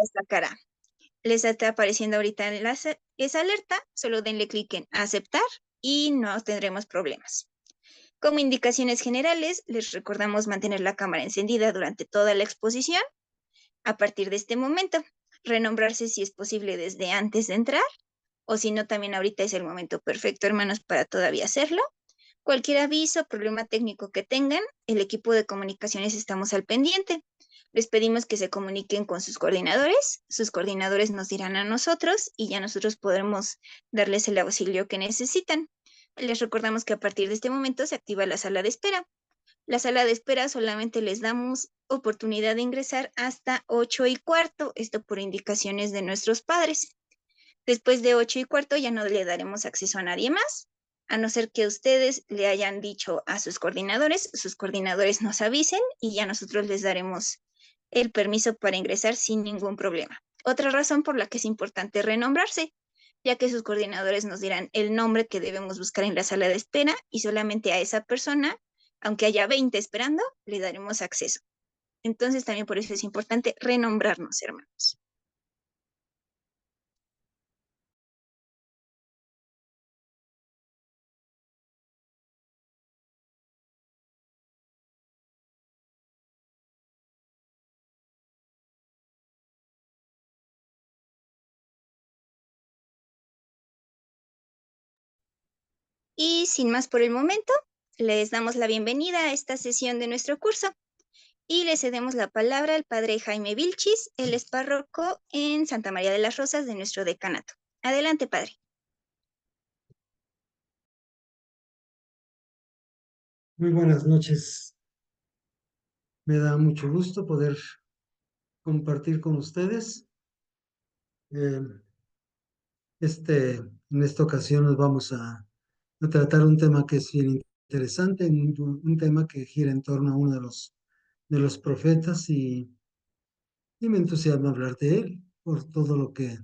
destacará. Les está apareciendo ahorita esa alerta, solo denle clic en aceptar y no tendremos problemas. Como indicaciones generales, les recordamos mantener la cámara encendida durante toda la exposición. A partir de este momento, renombrarse si es posible desde antes de entrar, o si no, también ahorita es el momento perfecto, hermanos, para todavía hacerlo. Cualquier aviso, problema técnico que tengan, el equipo de comunicaciones estamos al pendiente. Les pedimos que se comuniquen con sus coordinadores nos dirán a nosotros y ya nosotros podremos darles el auxilio que necesitan. Les recordamos que a partir de este momento se activa la sala de espera. La sala de espera solamente les damos oportunidad de ingresar hasta 8:15, esto por indicaciones de nuestros padres. Después de 8:15 ya no le daremos acceso a nadie más, a no ser que ustedes le hayan dicho a sus coordinadores nos avisen y ya nosotros les daremos el permiso para ingresar sin ningún problema. Otra razón por la que es importante renombrarse, ya que sus coordinadores nos dirán el nombre que debemos buscar en la sala de espera y solamente a esa persona, aunque haya 20 esperando, le daremos acceso. Entonces también por eso es importante renombrarnos, hermanos. Y sin más por el momento, les damos la bienvenida a esta sesión de nuestro curso y le cedemos la palabra al padre Jaime Vilchis, él es párroco en Santa María de las Rosas de nuestro decanato. Adelante, padre. Muy buenas noches. Me da mucho gusto poder compartir con ustedes. Eh, en esta ocasión nos vamos a tratar un tema que es bien interesante, un tema que gira en torno a uno de los profetas y me entusiasma hablar de él por todo lo que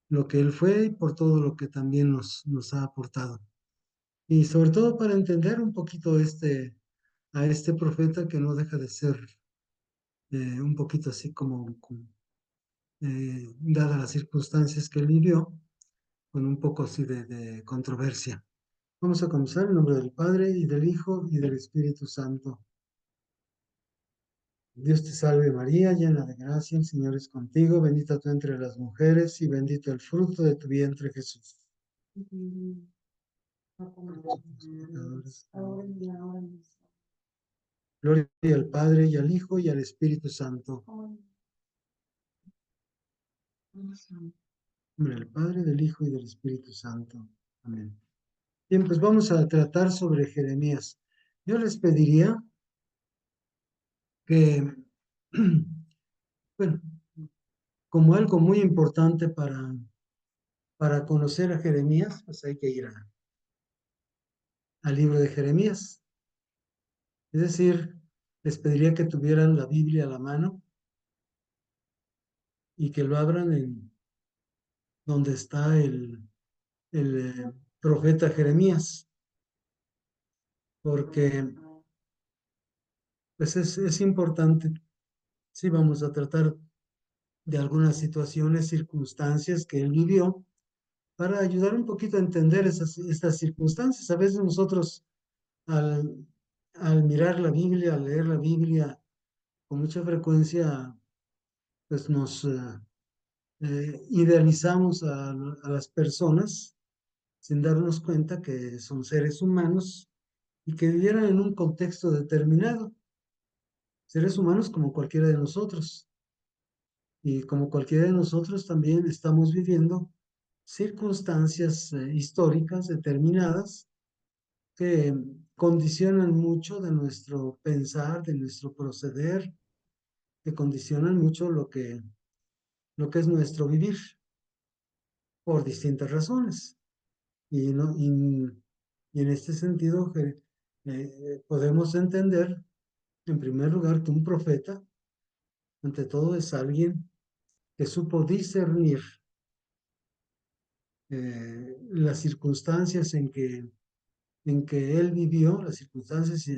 él fue y por todo lo que también nos ha aportado. Y sobre todo para entender un poquito a este profeta que no deja de ser un poquito así como dadas las circunstancias que él vivió, con un poco así de controversia. Vamos a comenzar en nombre del Padre y del Hijo y del Espíritu Santo. Dios te salve María, llena de gracia, el Señor es contigo, bendita tú entre las mujeres y bendito el fruto de tu vientre Jesús. Gloria al Padre y al Hijo y al Espíritu Santo. En nombre del Padre, del Hijo y del Espíritu Santo. Amén. Bien, pues vamos a tratar sobre Jeremías. Yo les pediría que, bueno, como algo muy importante para conocer a Jeremías, pues hay que ir al libro de Jeremías. Es decir, les pediría que tuvieran la Biblia a la mano y que lo abran en donde está el profeta Jeremías, porque pues es importante, si vamos a tratar de algunas situaciones, circunstancias que él vivió, para ayudar un poquito a entender estas circunstancias. A veces nosotros al, al mirar la Biblia, al leer la Biblia, con mucha frecuencia, pues nos idealizamos a las personas sin darnos cuenta que son seres humanos y que vivieran en un contexto determinado, seres humanos como cualquiera de nosotros. Y como cualquiera de nosotros también estamos viviendo circunstancias históricas determinadas que condicionan mucho de nuestro pensar, de nuestro proceder, que condicionan mucho lo que es nuestro vivir por distintas razones. Y, no, y en este sentido podemos entender, en primer lugar, que un profeta, ante todo, es alguien que supo discernir las circunstancias en que él vivió, las circunstancias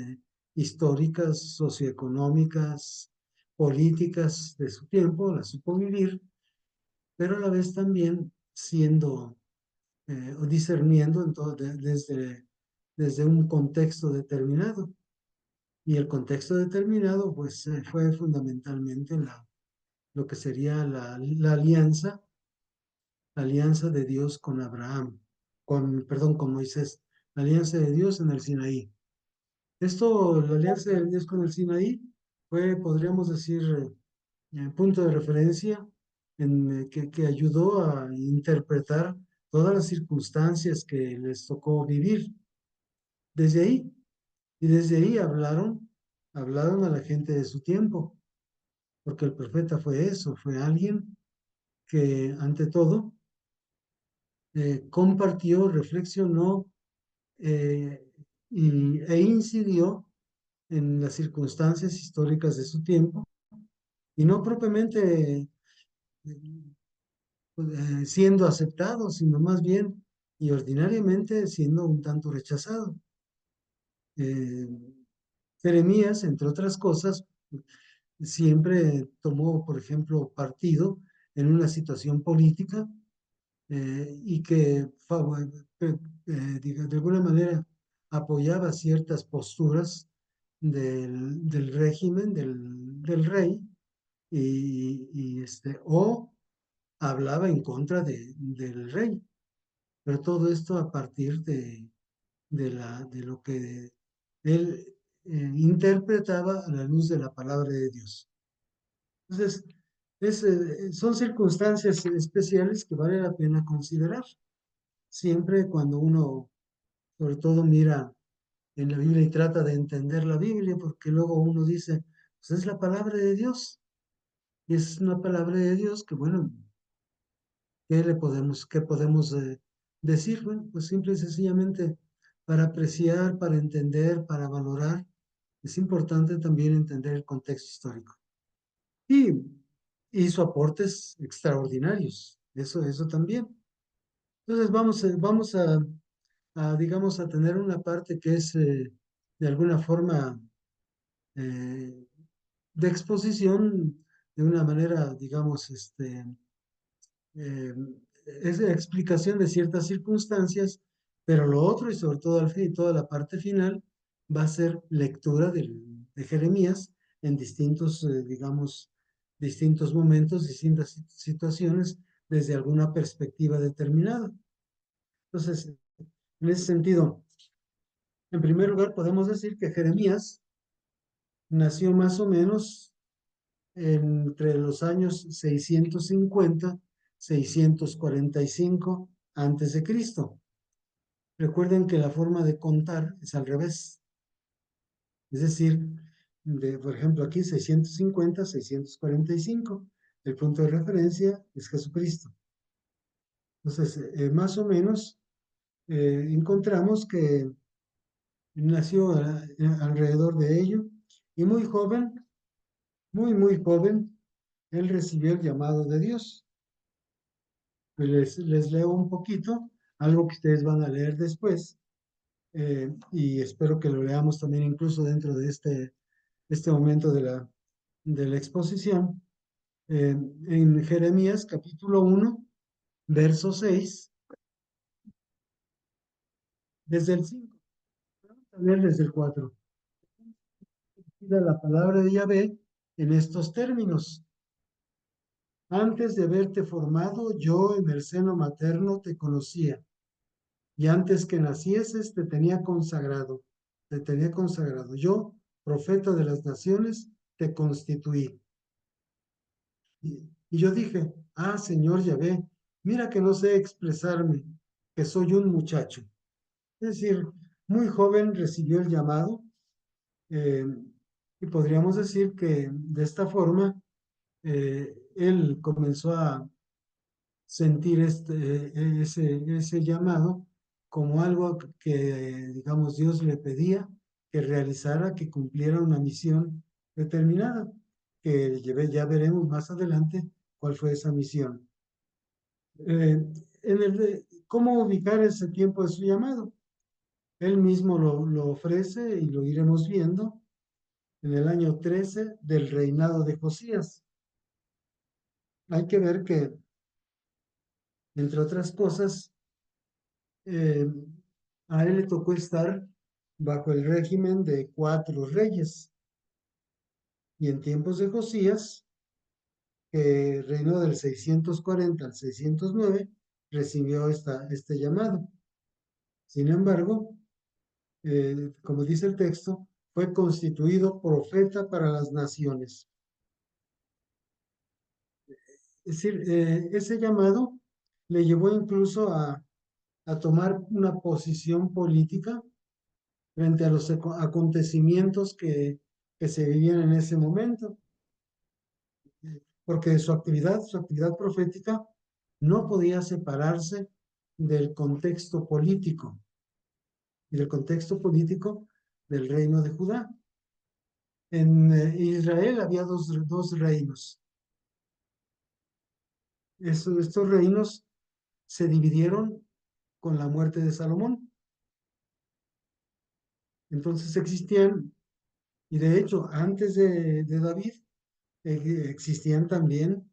históricas, socioeconómicas, políticas de su tiempo, las supo vivir, pero a la vez también siendo o discerniendo en desde un contexto determinado. Y el contexto determinado, pues, fue fundamentalmente lo que sería la alianza de Dios con Abraham, perdón, con Moisés, la alianza de Dios en el Sinaí. Esto, la alianza de Dios con el Sinaí, fue, podríamos decir, punto de referencia que ayudó a interpretar todas las circunstancias que les tocó vivir. Desde ahí, y desde ahí hablaron a la gente de su tiempo, porque el profeta fue eso, fue alguien que ante todo compartió, reflexionó e incidió en las circunstancias históricas de su tiempo, y no propiamente siendo aceptado, sino más bien y ordinariamente siendo un tanto rechazado. Eh, Jeremías, entre otras cosas, siempre tomó, por ejemplo, partido en una situación política y que de alguna manera apoyaba ciertas posturas del régimen, del rey, o hablaba en contra del rey. Pero todo esto a partir de lo que él interpretaba a la luz de la palabra de Dios. Entonces, son circunstancias especiales que vale la pena considerar. Siempre cuando uno, sobre todo, mira en la Biblia y trata de entender la Biblia, porque luego uno dice, pues es la palabra de Dios. Y es una palabra de Dios que, bueno, qué podemos decir? Bueno, pues simple y sencillamente para apreciar, para entender, para valorar, es importante también entender el contexto histórico. Y hizo aportes extraordinarios, eso también. Entonces digamos, a tener una parte que es de alguna forma eh, de exposición de una manera, digamos, eh, es de explicación de ciertas circunstancias, pero lo otro y sobre todo al fin y toda la parte final va a ser lectura de Jeremías en distintos, digamos, distintos momentos, distintas situaciones desde alguna perspectiva determinada. Entonces, en ese sentido, en primer lugar, podemos decir que Jeremías nació más o menos entre los años 650, 645 antes de Cristo. Recuerden que la forma de contar es al revés. Es decir, por ejemplo, aquí 650, 645. El punto de referencia es Jesucristo. Entonces, más o menos encontramos que nació alrededor de ello y muy joven, muy joven, él recibió el llamado de Dios. Les leo un poquito, algo que ustedes van a leer después, y espero que lo leamos también incluso dentro de este momento de la exposición. En Jeremías capítulo 1, verso 6, desde el 5, vamos a leer desde el 4. La palabra de Yahvé en estos términos. Antes de haberte formado, yo en el seno materno te conocía, y antes que nacieses te tenía consagrado. Yo, profeta de las naciones, te constituí. Y yo dije, Señor Yahvé, mira que no sé expresarme, que soy un muchacho. Es decir, muy joven recibió el llamado, eh, y podríamos decir que de esta forma él comenzó a sentir ese llamado como algo que, digamos, Dios le pedía que realizara, que cumpliera una misión determinada, que ya veremos más adelante cuál fue esa misión. ¿Cómo ubicar ese tiempo de su llamado? Él mismo lo ofrece y lo iremos viendo. en el año 13 del reinado de Josías. Hay que ver que, entre otras cosas, eh, a él le tocó estar bajo el régimen de 4 reyes. Y en tiempos de Josías, que reinó del 640 al 609, recibió este llamado. Sin embargo, como dice el texto, fue constituido profeta para las naciones. Es decir, ese llamado le llevó incluso a tomar una posición política frente a los acontecimientos que se vivían en ese momento, porque su actividad profética, no podía separarse del contexto político y del contexto político del reino de Judá. En Israel había dos reinos. Estos reinos se dividieron con la muerte de Salomón. Entonces existían, y de hecho antes de David, existían también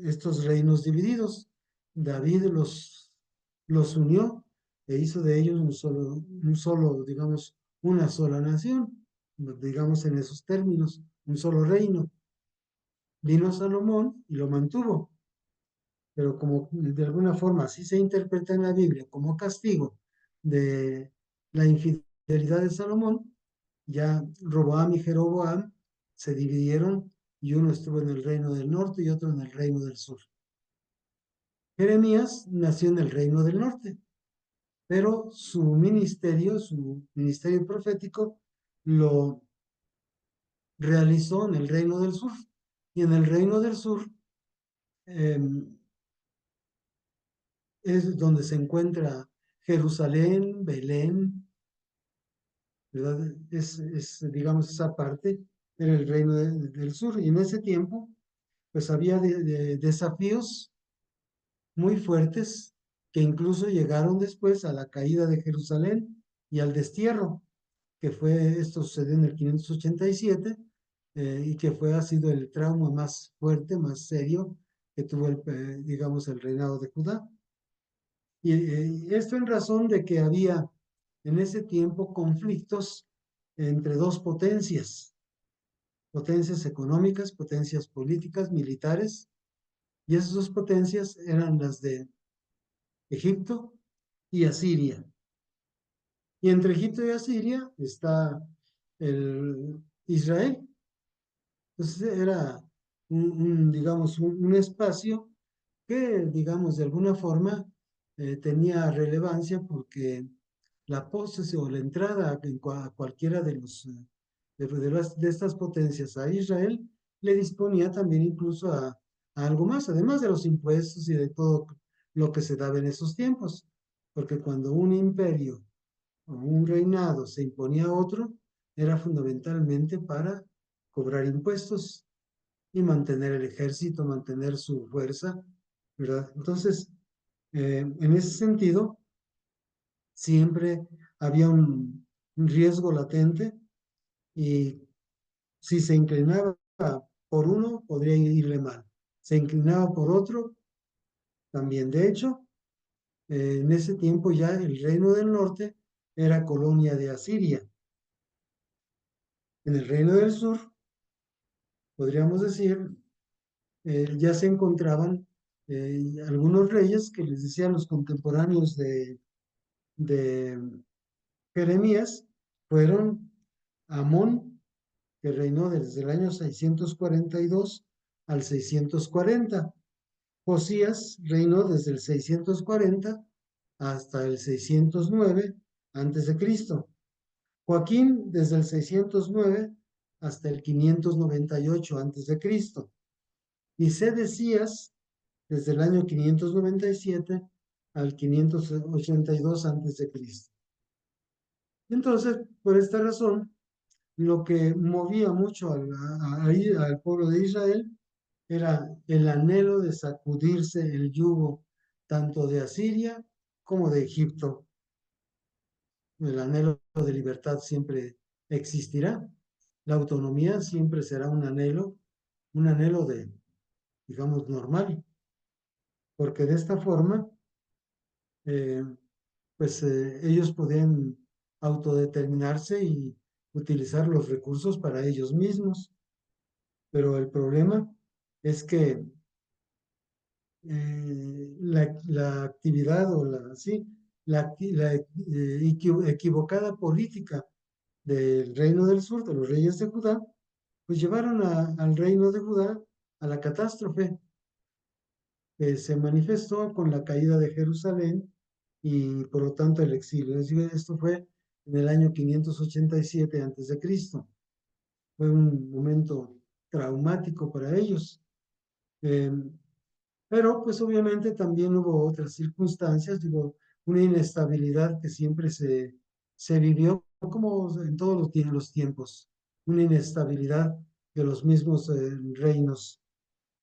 estos reinos divididos. David los unió e hizo de ellos digamos, una sola nación, digamos en esos términos, un solo reino. Vino Salomón y lo mantuvo, pero como de alguna forma así se interpreta en la Biblia como castigo de la infidelidad de Salomón, ya Roboam y Jeroboam se dividieron y uno estuvo en el reino del norte y otro en el reino del sur. Jeremías nació en el reino del norte, pero su ministerio profético, lo realizó en el reino del sur. Y en el reino del sur eh, es donde se encuentra Jerusalén, Belén, ¿verdad? Digamos, esa parte era el reino del sur. Y en ese tiempo, pues había desafíos muy fuertes que incluso llegaron después a la caída de Jerusalén y al destierro, esto sucedió en el 587, y que ha sido el trauma más fuerte, más serio que tuvo digamos, el reinado de Judá. Y esto en razón de que había en ese tiempo conflictos entre dos potencias económicas, potencias políticas, militares, y esas dos potencias eran las de Egipto y Asiria. Y entre Egipto y Asiria está el Israel. Entonces era digamos, un espacio que, digamos, de alguna forma tenía relevancia porque la posesión o la entrada a cualquiera de estas potencias a Israel le disponía también incluso a algo más, además de los impuestos y de todo lo que se daba en esos tiempos. Porque cuando un imperio o un reinado se imponía a otro, era fundamentalmente para cobrar impuestos y mantener el ejército, mantener su fuerza, ¿verdad? Entonces, en ese sentido, siempre había un riesgo latente y si se inclinaba por uno, podría irle mal. Se inclinaba por otro, también. De hecho, en ese tiempo ya el reino del norte era colonia de Asiria. En el reino del sur, podríamos decir, ya se encontraban algunos reyes que les decían los contemporáneos de Jeremías, fueron Amón, que reinó desde el año 642 al 640. Josías reinó desde el 640 hasta el 609 antes de Cristo. Joaquín desde el 609 hasta el 598 antes de Cristo. Y Sedecías desde el año 597 al 582 antes de Cristo. Entonces, por esta razón, lo que movía mucho al pueblo de Israel era el anhelo de sacudirse el yugo tanto de Asiria como de Egipto. El anhelo de libertad siempre existirá. la autonomía siempre será un anhelo de, digamos, normal, porque de esta forma, eh, pues ellos podían autodeterminarse y utilizar los recursos para ellos mismos. Pero el problema es que la actividad o sí, equivocada política del reino del sur, de los reyes de Judá, pues llevaron al reino de Judá a la catástrofe que se manifestó con la caída de Jerusalén y por lo tanto el exilio. Es decir, esto fue en el año 587 a.C. Fue un momento traumático para ellos. Eh, pero pues obviamente también hubo otras circunstancias, digo, una inestabilidad que siempre se vivió como en todos los tiempos, una inestabilidad de los mismos reinos.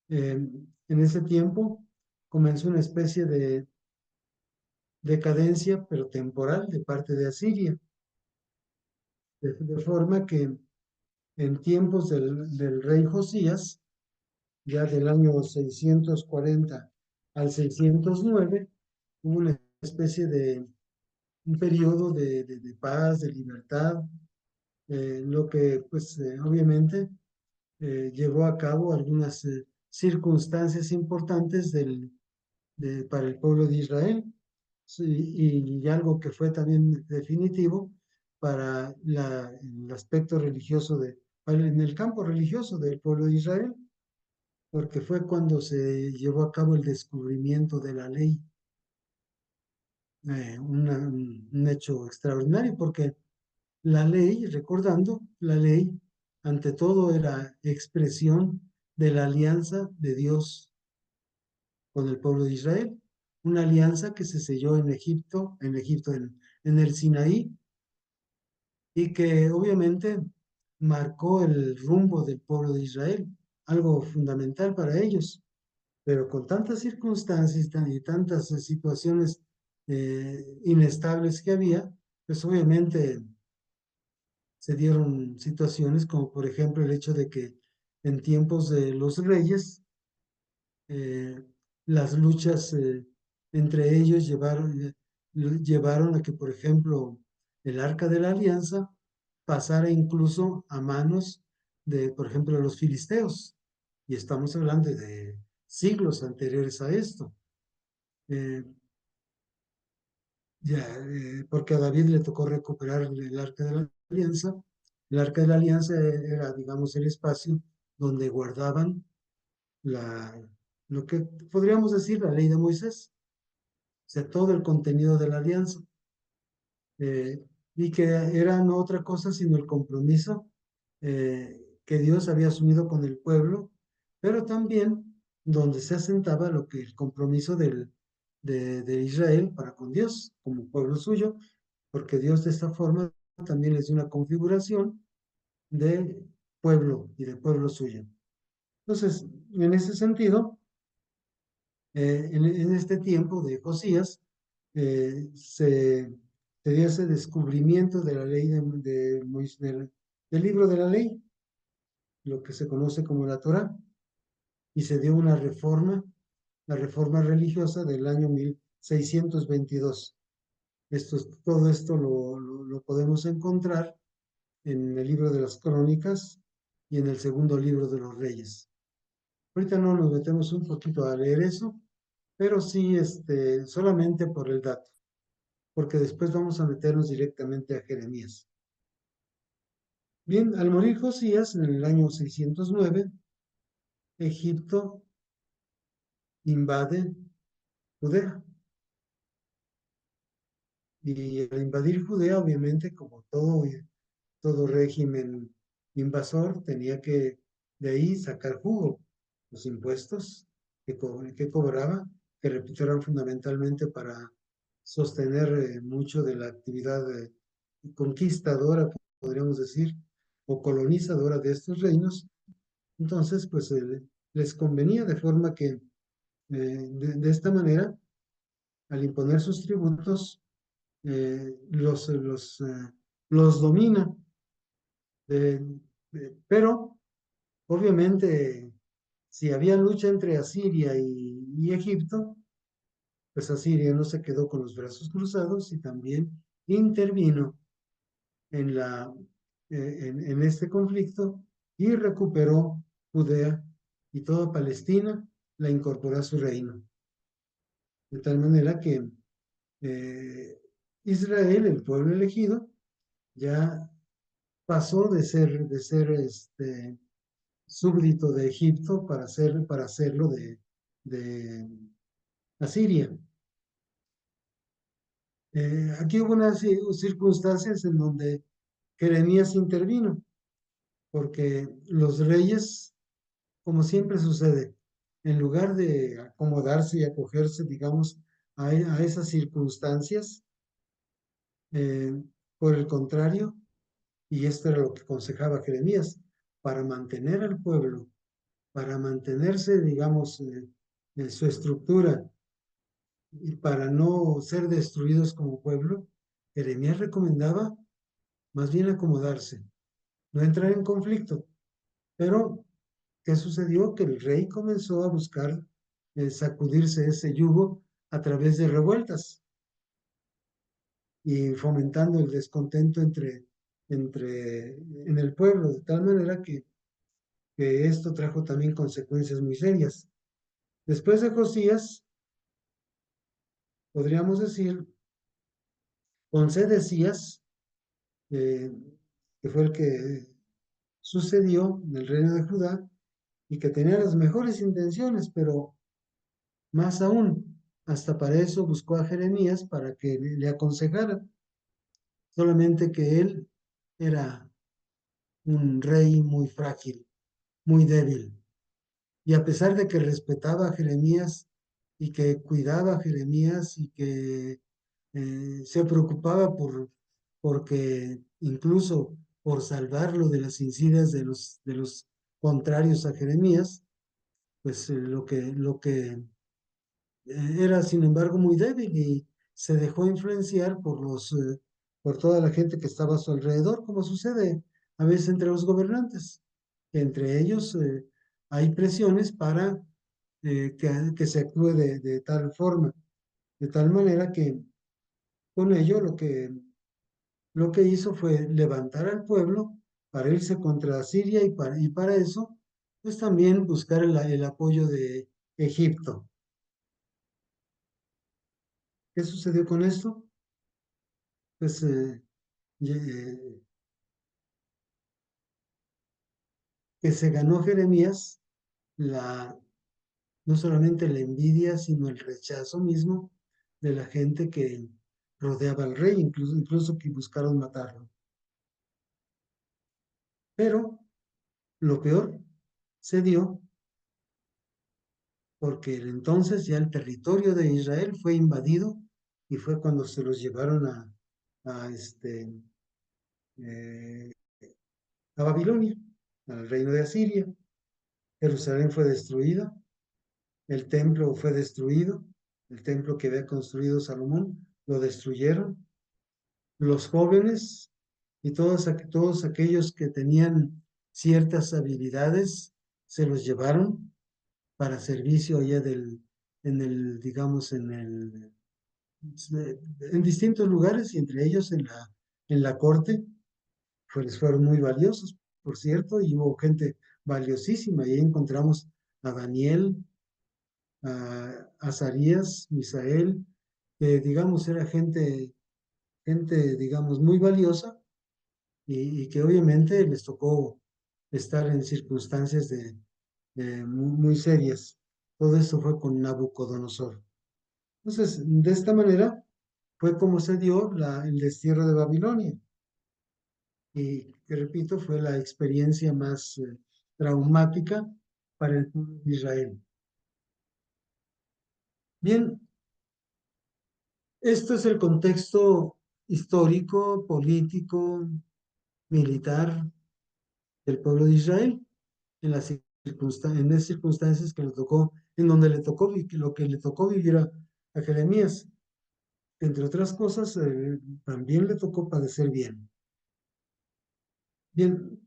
En ese tiempo comenzó una especie de decadencia, pero temporal, de parte de Asiria, de forma que en tiempos del rey Josías, ya del año 640 al 609, hubo una especie de un periodo de paz, de libertad, lo que pues obviamente llevó a cabo algunas circunstancias importantes para el pueblo de Israel. Sí, y algo que fue también definitivo para el aspecto religioso en el campo religioso del pueblo de Israel, porque fue cuando se llevó a cabo el descubrimiento de la ley, un hecho extraordinario, porque la ley, recordando, la ley ante todo era expresión de la alianza de Dios con el pueblo de Israel, una alianza que se selló en el Sinaí, y que obviamente marcó el rumbo del pueblo de Israel, algo fundamental para ellos. Pero con tantas circunstancias y tantas situaciones inestables que había, pues obviamente se dieron situaciones como por ejemplo el hecho de que en tiempos de los reyes, eh, las luchas entre ellos llevaron a que, por ejemplo, el Arca de la Alianza pasara incluso a manos de, por ejemplo, los filisteos. Y estamos hablando de siglos anteriores a esto. Eh, porque a David le tocó recuperar el Arca de la Alianza. El Arca de la Alianza era, digamos, el espacio donde guardaban la, lo que podríamos decir la ley de Moisés, o sea, todo el contenido de la alianza, eh, y que era no otra cosa sino el compromiso que Dios había asumido con el pueblo, pero también donde se asentaba lo que el compromiso de Israel para con Dios como pueblo suyo, porque Dios de esta forma también les dio una configuración de pueblo y de pueblo suyo. Entonces, en ese sentido, en este tiempo de Josías, se dio ese descubrimiento de la ley del libro de la ley, lo que se conoce como la Torá, y se dio una reforma, la reforma religiosa del año 1622. Todo esto lo podemos encontrar en el libro de las Crónicas y en el segundo libro de los Reyes. Ahorita no nos metemos un poquito a leer eso, pero sí solamente por el dato, porque después vamos a meternos directamente a Jeremías. Bien, al morir Josías en el año 609, Egipto invade Judea. Y al invadir Judea, obviamente, como todo régimen invasor, tenía que de ahí sacar jugo. Los impuestos que cobraba, que repito, eran fundamentalmente para sostener mucho de la actividad conquistadora, podríamos decir, o colonizadora de estos reinos. Entonces, pues les convenía de forma que de esta manera, al imponer sus tributos, los domina. Pero, obviamente, si había lucha entre Asiria y Egipto, pues Asiria no se quedó con los brazos cruzados y también intervino en, en este conflicto y recuperó Judea y toda Palestina, la incorporó a su reino. De tal manera que eh, Israel, el pueblo elegido, ya pasó de ser súbdito de Egipto para hacerlo de Asiria. Aquí hubo unas circunstancias en donde Jeremías intervino, porque los reyes, como siempre sucede, en lugar de acomodarse y acogerse, digamos, a esas circunstancias, eh, por el contrario, y esto era lo que aconsejaba Jeremías, para mantener al pueblo, para mantenerse, digamos, en su estructura y para no ser destruidos como pueblo, Jeremías recomendaba más bien acomodarse, no entrar en conflicto. Pero, ¿qué sucedió? Que el rey comenzó a buscar sacudirse ese yugo a través de revueltas y fomentando el descontento en el pueblo, de tal manera que esto trajo también consecuencias muy serias. Después de Josías, podríamos decir, con Sedecías, eh, que fue el que sucedió en el reino de Judá y que tenía las mejores intenciones, pero más aún, hasta para eso buscó a Jeremías para que le aconsejara, solamente que él era un rey muy frágil, muy débil. Y a pesar de que respetaba a Jeremías y que cuidaba a Jeremías y que se preocupaba porque incluso por salvarlo de las insidias de los contrarios a Jeremías, pues lo que era sin embargo muy débil y se dejó influenciar por toda la gente que estaba a su alrededor, como sucede a veces entre los gobernantes. Entre ellos hay presiones para que se actúe de tal forma, de tal manera que con ello lo que hizo fue levantar al pueblo para irse contra Siria y para eso, pues también buscar el apoyo de Egipto. ¿Qué sucedió con esto? Pues eh, que se ganó Jeremías la, no solamente la envidia, sino el rechazo mismo de la gente que rodeaba al rey, incluso que buscaron matarlo. Pero lo peor se dio porque entonces ya el territorio de Israel fue invadido y fue cuando se los llevaron a, este, eh, a Babilonia, al reino de Asiria. Jerusalén fue destruida, el templo fue destruido, el templo que había construido Salomón, lo destruyeron. Los jóvenes y todos aquellos que tenían ciertas habilidades se los llevaron para servicio allá digamos, en distintos lugares y entre ellos en la corte, pues fueron muy valiosos, por cierto, y hubo gente valiosísima y ahí encontramos a Daniel, a Azarías, Misael, que digamos era gente, digamos, muy valiosa y que obviamente les tocó estar en circunstancias muy serias. Todo esto fue con Nabucodonosor. Entonces, de esta manera fue como se dio el destierro de Babilonia. Y que repito, fue la experiencia más traumática para el pueblo de Israel. Bien, esto es el contexto histórico, político, militar del pueblo de Israel en en las circunstancias que le tocó, en donde le tocó, lo que le tocó vivir a Jeremías. Entre otras cosas, también le tocó padecer bien. Bien,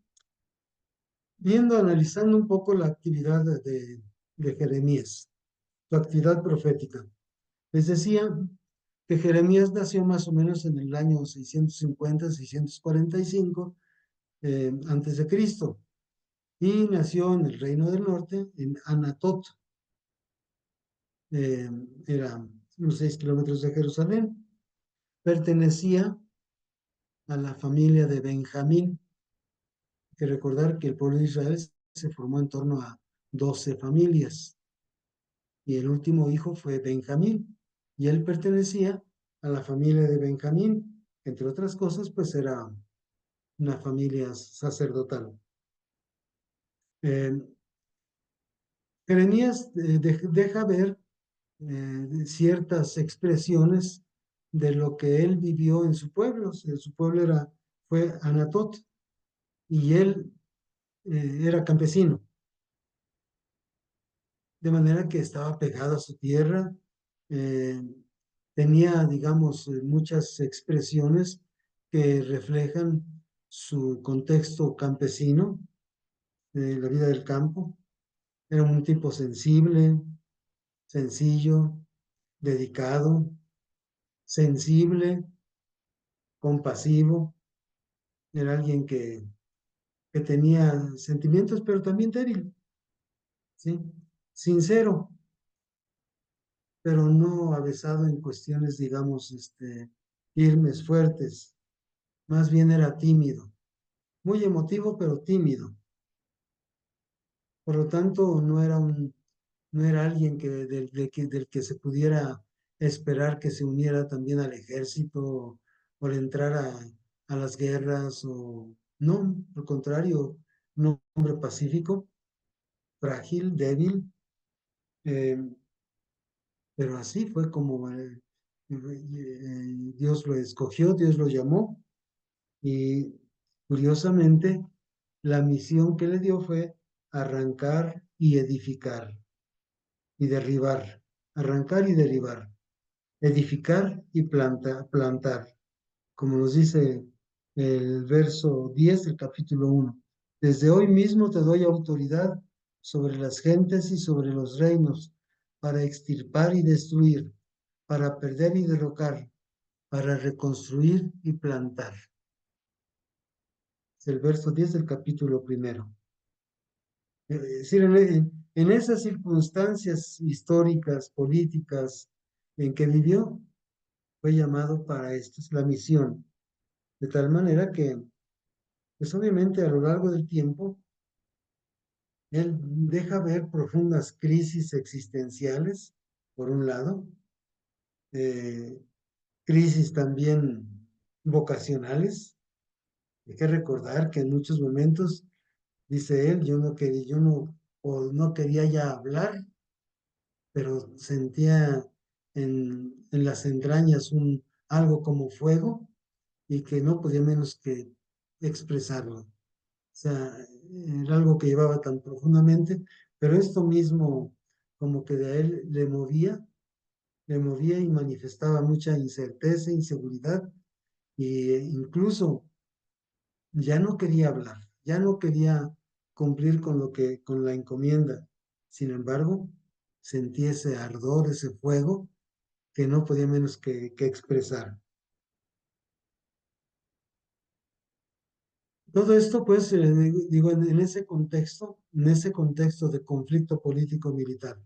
viendo, analizando un poco la actividad de Jeremías, su actividad profética. Les decía que Jeremías nació más o menos en el año 650, 645 antes de Cristo, y nació en el Reino del Norte, en Anatot, eh, era unos 6 kilómetros de Jerusalén. Pertenecía a la familia de Benjamín. Hay que recordar que el pueblo de Israel se formó en torno a 12 familias, y el último hijo fue Benjamín, y él pertenecía a la familia de Benjamín. Entre otras cosas, pues era una familia sacerdotal. Eh, Jeremías deja ver ciertas expresiones de lo que él vivió en su pueblo. Su pueblo fue Anatot, y él era campesino, de manera que estaba pegado a su tierra. eh, Tenía, digamos, muchas expresiones que reflejan su contexto campesino, la vida del campo. Era un tipo sensible, sencillo, dedicado, sensible, compasivo. Era alguien que tenía sentimientos, pero también débil, ¿sí? Sincero, pero no avesado en cuestiones, digamos, firmes, fuertes. Más bien era tímido, muy emotivo, pero tímido. Por lo tanto, no era alguien del que se pudiera esperar que se uniera también al ejército o le entrara a las guerras, o no, al contrario, un hombre pacífico, frágil, débil, eh, pero así fue como Dios lo escogió, Dios lo llamó, y curiosamente la misión que le dio fue arrancar y edificar y derribar, arrancar y derribar, edificar y plantar, como nos dice el verso 10 del capítulo 1. Desde hoy mismo te doy autoridad sobre las gentes y sobre los reinos, para extirpar y destruir, para perder y derrocar, para reconstruir y plantar. Es el verso 10 del capítulo primero. Es decir, en esas circunstancias históricas, políticas en que vivió, fue llamado para esto, es la misión. De tal manera que, pues obviamente a lo largo del tiempo, él deja ver profundas crisis existenciales, por un lado, eh, crisis también vocacionales. Hay que recordar que en muchos momentos, dice él, o no quería ya hablar, pero sentía en las entrañas algo como fuego, y que no podía menos que expresarlo. O sea, era algo que llevaba tan profundamente, pero esto mismo como que de él le movía y manifestaba mucha incerteza, inseguridad, e incluso ya no quería hablar, ya no quería cumplir con la encomienda. Sin embargo, sentía ese ardor, ese fuego que no podía menos que expresar. Todo esto, pues, digo, en ese contexto de conflicto político-militar.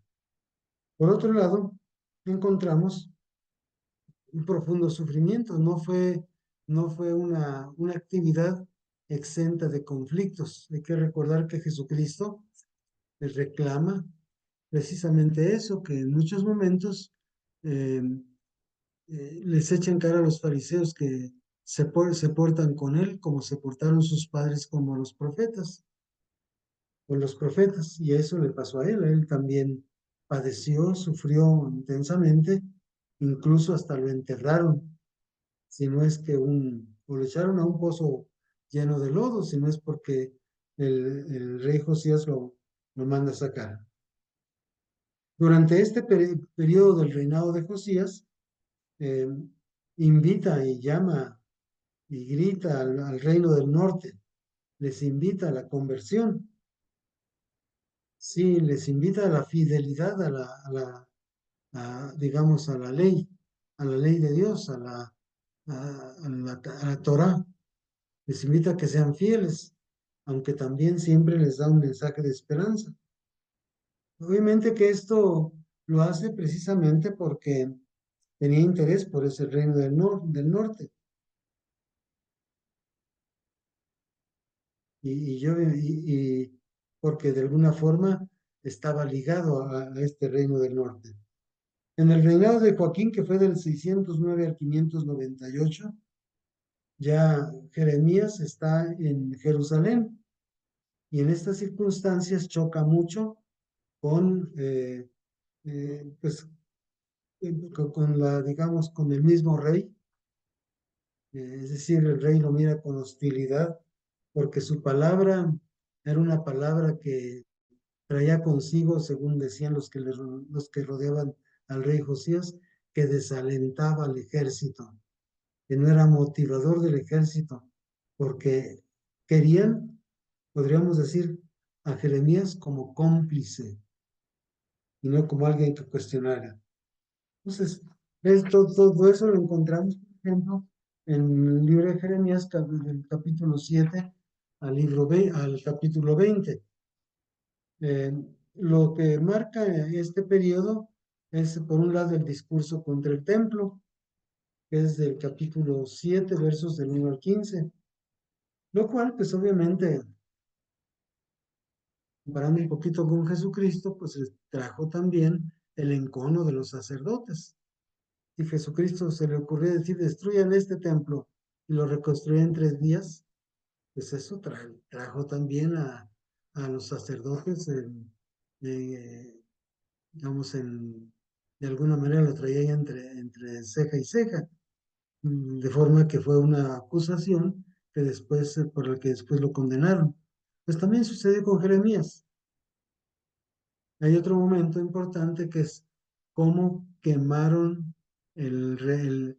Por otro lado, encontramos un profundo sufrimiento. No fue una actividad exenta de conflictos. Hay que recordar que Jesucristo les reclama precisamente eso, que en muchos momentos eh, les echan cara a los fariseos que se portan con él como se portaron sus padres como los profetas, con los profetas, y eso le pasó a él. Él también padeció, sufrió intensamente, incluso hasta lo enterraron, si no es que o lo echaron a un pozo lleno de lodo, si no es porque el rey Josías lo manda a sacar. Durante este periodo del reinado de Josías, eh, invita y llama y grita al reino del norte, les invita a la conversión. Sí, les invita a la fidelidad digamos, a la ley de Dios, a la Torá. Les invita a que sean fieles, aunque también siempre les da un mensaje de esperanza. Obviamente que esto lo hace precisamente porque tenía interés por ese reino del norte. Y porque de alguna forma estaba ligado a este reino del norte. En el reinado de Joaquín, que fue del 609 al 598, ya Jeremías está en Jerusalén y en estas circunstancias choca mucho con, pues, digamos, con el mismo rey. Es decir, el rey lo mira con hostilidad porque su palabra era una palabra que traía consigo, según decían los que rodeaban al rey Josías, que desalentaba al ejército, que no era motivador del ejército, porque querían, podríamos decir, a Jeremías como cómplice y no como alguien que cuestionara. Entonces, todo eso lo encontramos, por ejemplo, en el libro de Jeremías, del capítulo 7 al capítulo 20. Eh, lo que marca este periodo es, por un lado, el discurso contra el templo, que es del capítulo 7 versos del 1 al 15, lo cual, pues obviamente, comparando un poquito con Jesucristo, pues les trajo también el encono de los sacerdotes. Y Jesucristo se le ocurrió decir, destruyan este templo y lo reconstruyan en 3 días, pues eso trajo también a los sacerdotes, digamos, de alguna manera lo traía entre ceja y ceja, de forma que fue una acusación que después, por la que después lo condenaron. Pues también sucedió con Jeremías. Hay otro momento importante que es cómo quemaron el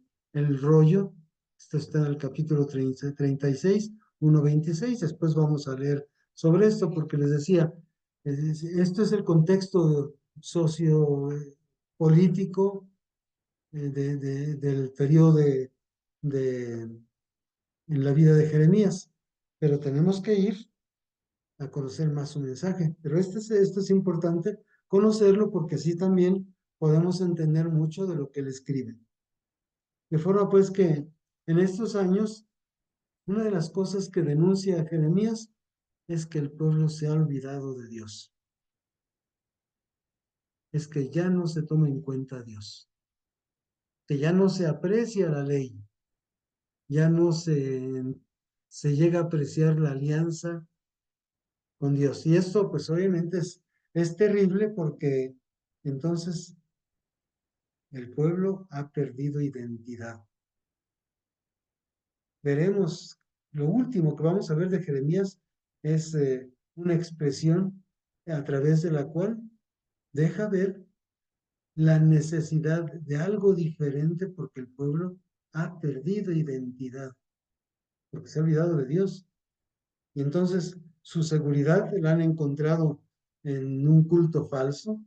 rollo. Esto está en el capítulo 36, 1:26. Después vamos a leer sobre esto porque les decía, esto es el contexto sociopolítico del periodo de, en la vida de Jeremías. Pero tenemos que ir a conocer más su mensaje. Pero esto es importante conocerlo porque así también podemos entender mucho de lo que él escribe. De forma pues que en estos años, una de las cosas que denuncia Jeremías es que el pueblo se ha olvidado de Dios, es que ya no se toma en cuenta a Dios, que ya no se aprecia la ley, ya no se llega a apreciar la alianza con Dios. Y esto pues obviamente es terrible porque entonces el pueblo ha perdido identidad. Veremos, lo último que vamos a ver de Jeremías es una expresión a través de la cual deja ver la necesidad de algo diferente porque el pueblo ha perdido identidad, porque se ha olvidado de Dios. Y entonces su seguridad la han encontrado en un culto falso,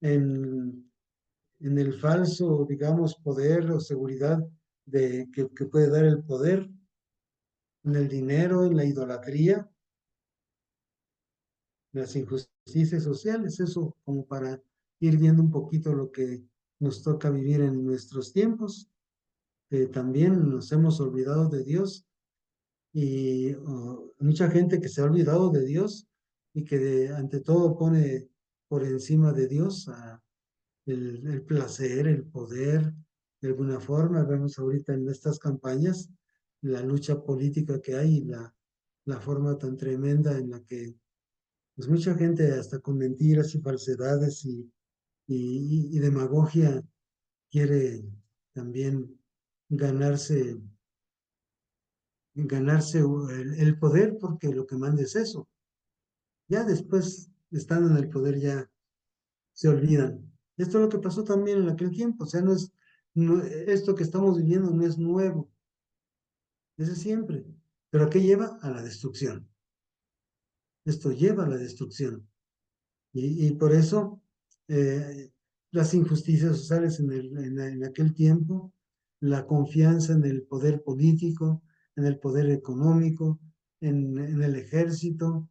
en en el falso, digamos, poder o seguridad que puede dar el poder, en el dinero, en la idolatría, en las injusticias sociales, eso como para ir viendo un poquito lo que nos toca vivir en nuestros tiempos, que también nos hemos olvidado de Dios y mucha gente que se ha olvidado de Dios y que ante todo pone por encima de Dios el placer, el poder, de alguna forma. Vemos ahorita en estas campañas la lucha política que hay y la forma tan tremenda en la que pues mucha gente hasta con mentiras y falsedades y demagogia quiere también ganarse, ganarse el poder porque lo que manda es eso. Ya después, estando en el poder, ya se olvidan. Esto es lo que pasó también en aquel tiempo, o sea, esto que estamos viviendo no es nuevo, es de siempre. ¿Pero a qué lleva? A la destrucción. Esto lleva a la destrucción. Y por eso las injusticias sociales en aquel tiempo, la confianza en el poder político, en el poder económico, en el ejército.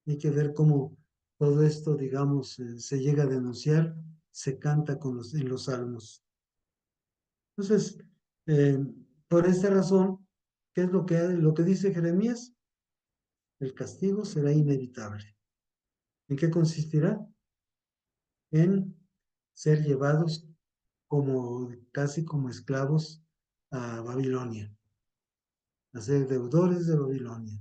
Hay que ver cómo todo esto, digamos, se llega a denunciar, se canta en los salmos. Entonces, eh, por esta razón, ¿qué es lo que dice Jeremías? El castigo será inevitable. ¿En qué consistirá? En ser llevados casi como esclavos a Babilonia, a ser deudores de Babilonia,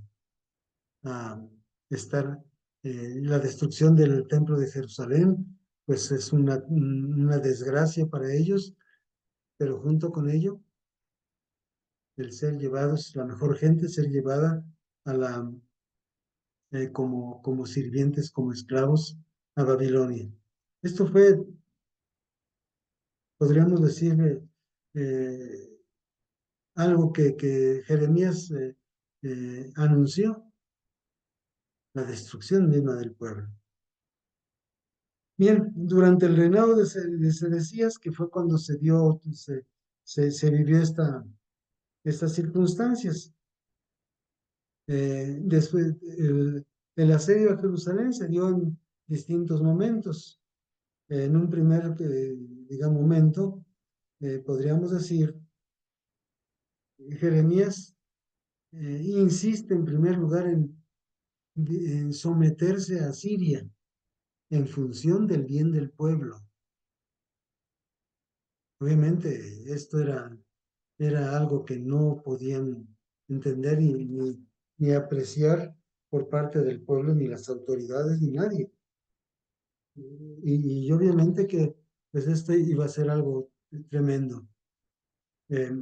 a estar, la destrucción del templo de Jerusalén, pues es una desgracia para ellos, pero junto con ello, el ser llevados, la mejor gente, ser llevada a como sirvientes, como esclavos a Babilonia. Esto fue, podríamos decir, algo que Jeremías anunció, la destrucción misma del pueblo. Bien, durante el reinado de Sedecías, que fue cuando se vivió estas circunstancias, después el asedio a Jerusalén se dio en distintos momentos. En un primer, digamos, momento, podríamos decir, Jeremías insiste en primer lugar en someterse a Siria en función del bien del pueblo. Obviamente, esto era algo que no podían entender ni apreciar por parte del pueblo, ni las autoridades, ni nadie. Y obviamente que pues esto iba a ser algo tremendo. Eh,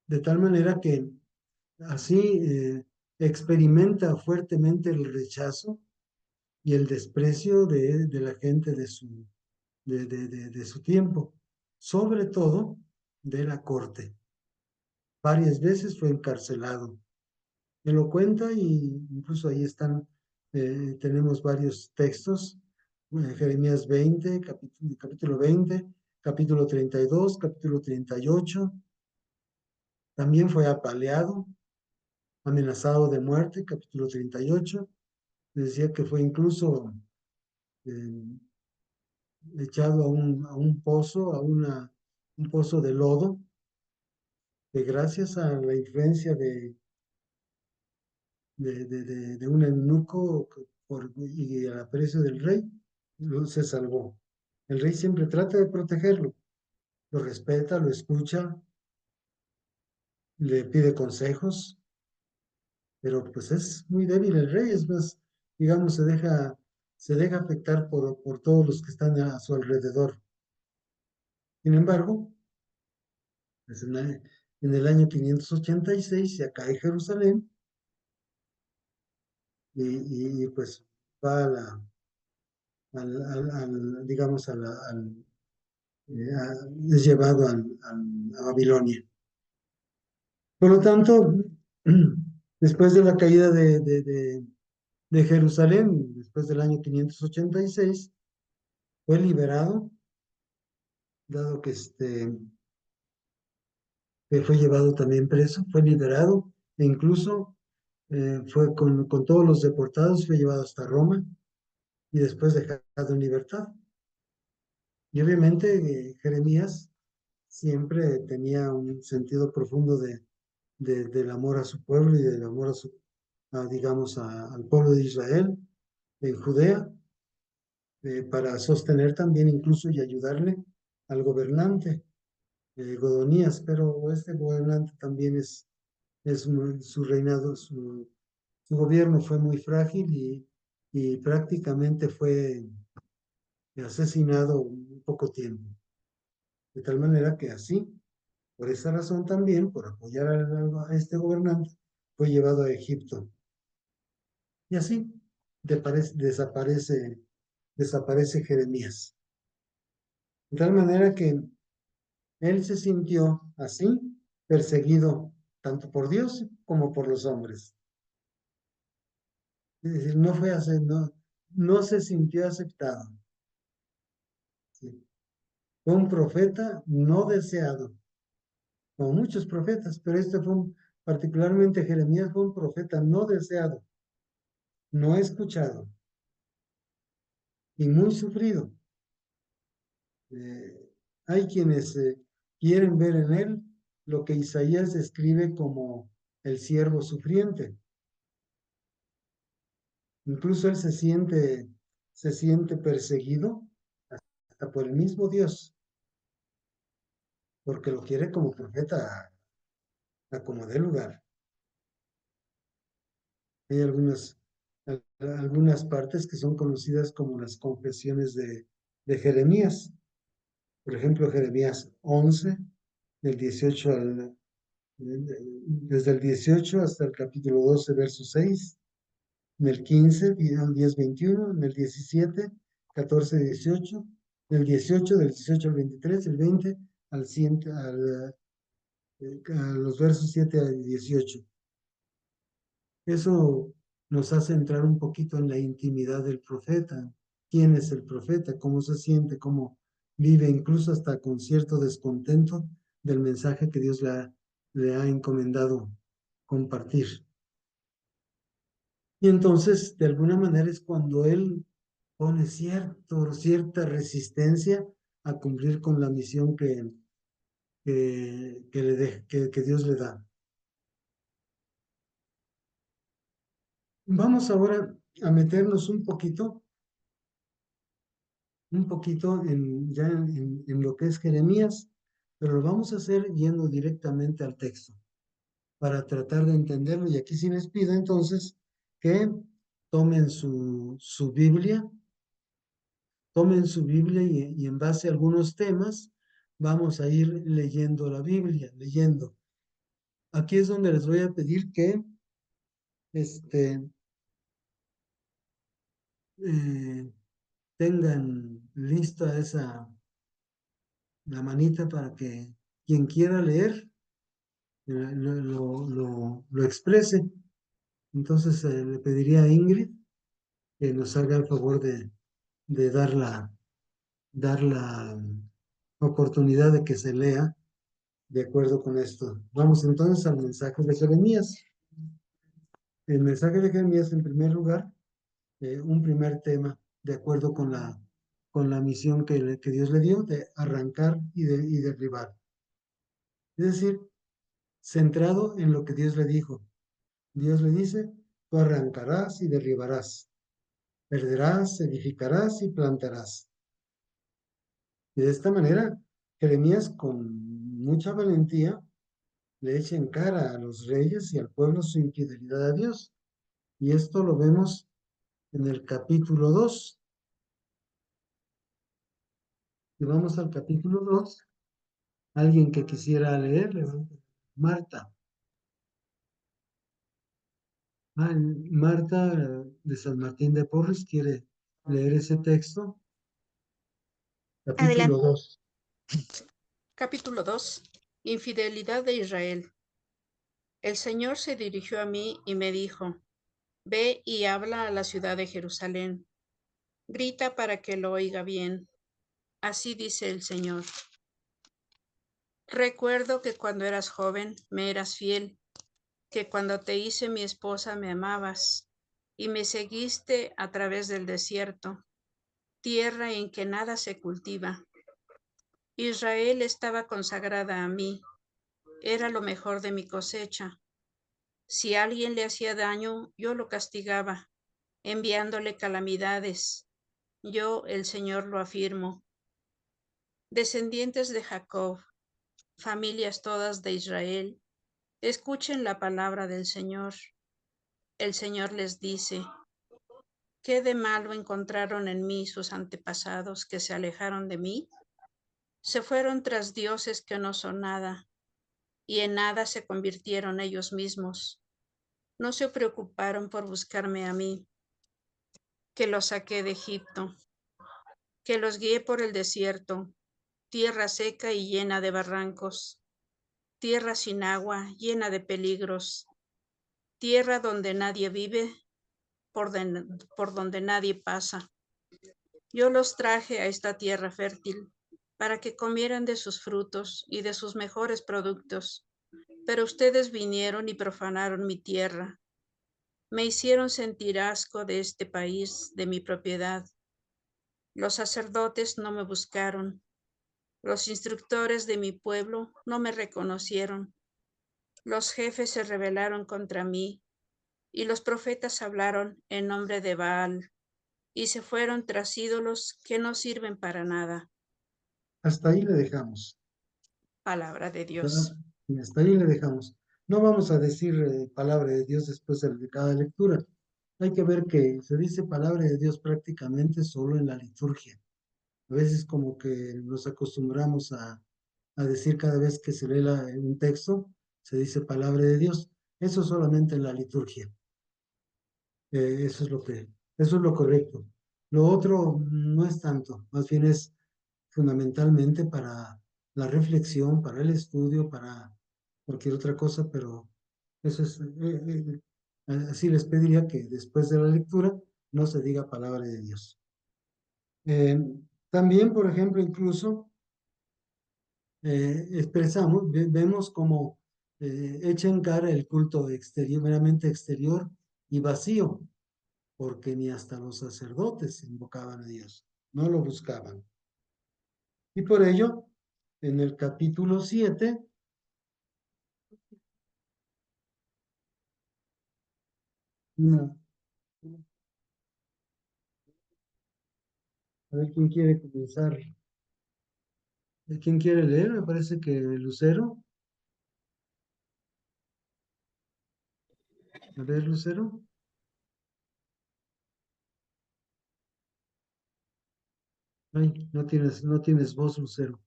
de tal manera que así experimenta fuertemente el rechazo y el desprecio de la gente de su tiempo, sobre todo de la corte. Varias veces fue encarcelado. Me lo cuenta y incluso ahí están, tenemos varios textos, Jeremías 20, capítulo 20, capítulo 32, capítulo 38. También fue apaleado, amenazado de muerte, capítulo 38. Decía que fue incluso eh, echado a un pozo, un pozo de lodo, que gracias a la influencia de un eunuco y al aprecio del rey, se salvó. El rey siempre trata de protegerlo, lo respeta, lo escucha, le pide consejos, pero pues es muy débil el rey, es más, digamos, se deja afectar por todos los que están a su alrededor. Sin embargo, pues en el año 586 se cae Jerusalén pues va digamos, es llevado a Babilonia. Por lo tanto, después de la caída de Jerusalén, después del año 586, fue liberado, dado que fue llevado también preso, fue liberado e incluso fue con todos los deportados, fue llevado hasta Roma y después dejado en libertad. Y obviamente Jeremías siempre tenía un sentido profundo del amor a su pueblo y del amor digamos, al pueblo de Israel en Judea, para sostener también incluso y ayudarle al gobernante Godonías, pero este gobernante también su reinado, su gobierno fue muy frágil y prácticamente fue asesinado en poco tiempo. De tal manera que así, por esa razón también, por apoyar a este gobernante, fue llevado a Egipto. Y así desaparece Jeremías. De tal manera que él se sintió así, perseguido tanto por Dios como por los hombres. Es decir, no fue hace, no, no se sintió aceptado. ¿Sí? Fue un profeta no deseado, como muchos profetas, pero particularmente Jeremías fue un profeta no deseado, no escuchado y muy sufrido. Eh, Hay quienes quieren ver en él lo que Isaías describe como el siervo sufriente. Incluso él se siente perseguido hasta por el mismo Dios, porque lo quiere como profeta a como dé lugar. Hay algunas partes que son conocidas como las confesiones de Jeremías. Por ejemplo, Jeremías 11, del 18 desde el 18 hasta el capítulo 12, verso 6, en el 15, 10, 21, en el 17, 14, 18, en el 18, del 18 al 23, el 20 al 100, a los versos 7 al 18. Eso nos hace entrar un poquito en la intimidad del profeta. ¿Quién es el profeta? ¿Cómo se siente? ¿Cómo vive? Incluso hasta con cierto descontento del mensaje que Dios le ha encomendado compartir. Y entonces, de alguna manera, es cuando él pone cierta resistencia a cumplir con la misión que Dios le da. Vamos ahora a meternos un poquito en lo que es Jeremías, pero lo vamos a hacer yendo directamente al texto para tratar de entenderlo. Y aquí sí les pido entonces que tomen tomen su Biblia y en base a algunos temas vamos a ir leyendo la Biblia, leyendo. Aquí es donde les voy a pedir que este, eh, tengan lista la manita para que quien quiera leer lo exprese. Entonces le pediría a Ingrid que nos haga el favor de dar la oportunidad de que se lea de acuerdo con esto. Vamos entonces al mensaje de Jeremías. El mensaje de Jeremías, en primer lugar, un primer tema, de acuerdo con la misión que Dios le dio de arrancar y derribar. Es decir, centrado en lo que Dios le dijo. Dios le dice, tú arrancarás y derribarás, perderás, edificarás y plantarás. Y de esta manera, Jeremías con mucha valentía le echa en cara a los reyes y al pueblo su infidelidad a Dios. Y esto lo vemos en el capítulo 2. Y vamos al capítulo 2. Alguien que quisiera leer, Marta. Marta de San Martín de Porres quiere leer ese texto. Capítulo Adelante. 2. Capítulo 2. Infidelidad de Israel. El Señor se dirigió a mí y me dijo, ve y habla a la ciudad de Jerusalén. Grita para que lo oiga bien. Así dice el Señor. Recuerdo que cuando eras joven me eras fiel, que cuando te hice mi esposa me amabas y me seguiste a través del desierto, tierra en que nada se cultiva. Israel estaba consagrada a mí, era lo mejor de mi cosecha. Si alguien le hacía daño, yo lo castigaba, enviándole calamidades. Yo, el Señor, lo afirmo. Descendientes de Jacob, familias todas de Israel, escuchen la palabra del Señor. El Señor les dice, ¿qué de malo encontraron en mí sus antepasados que se alejaron de mí? Se fueron tras dioses que no son nada, y en nada se convirtieron ellos mismos. No se preocuparon por buscarme a mí, que los saqué de Egipto, que los guié por el desierto, tierra seca y llena de barrancos, tierra sin agua, llena de peligros, tierra donde nadie vive, por donde nadie pasa. Yo los traje a esta tierra fértil para que comieran de sus frutos y de sus mejores productos, pero ustedes vinieron y profanaron mi tierra. Me hicieron sentir asco de este país, de mi propiedad. Los sacerdotes no me buscaron. Los instructores de mi pueblo no me reconocieron. Los jefes se rebelaron contra mí y los profetas hablaron en nombre de Baal y se fueron tras ídolos que no sirven para nada. Hasta ahí le dejamos. Palabra de ¿Verdad? Dios. Y hasta ahí le dejamos. No vamos a decir palabra de Dios después de cada lectura. Hay que ver que se dice palabra de Dios prácticamente solo en la liturgia. A veces como que nos acostumbramos a decir cada vez que se lee un texto, se dice palabra de Dios. Eso solamente en la liturgia. Eso es eso es lo correcto. Lo otro no es tanto, más bien es fundamentalmente para la reflexión, para el estudio, para cualquier otra cosa, pero eso es, así les pediría que después de la lectura no se diga palabra de Dios. Eh, También, por ejemplo, incluso expresamos, vemos como echa en cara el culto exterior, meramente exterior y vacío, porque ni hasta los sacerdotes invocaban a Dios, no lo buscaban. Y por ello, en el capítulo 7, no, a ver quién quiere comenzar. ¿Quién quiere leer? Me parece que Lucero. A ver, Lucero. Ay, no tienes voz, Lucero.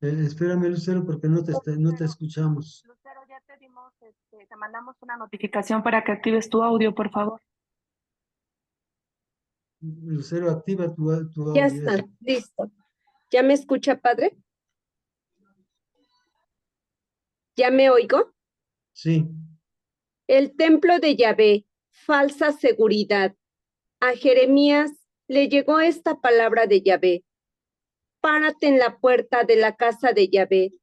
Espérame, Lucero, porque no te escuchamos. Lucero, ya te dimos, te mandamos una notificación para que actives tu audio, por favor. Lucero, activa tu Ya audio. está, listo. ¿Ya me escucha, padre? ¿Ya me oigo? Sí, El templo de Yahvé, falsa seguridad. A Jeremías le llegó esta palabra de Yahvé. Párate en la puerta de la casa de Yahvé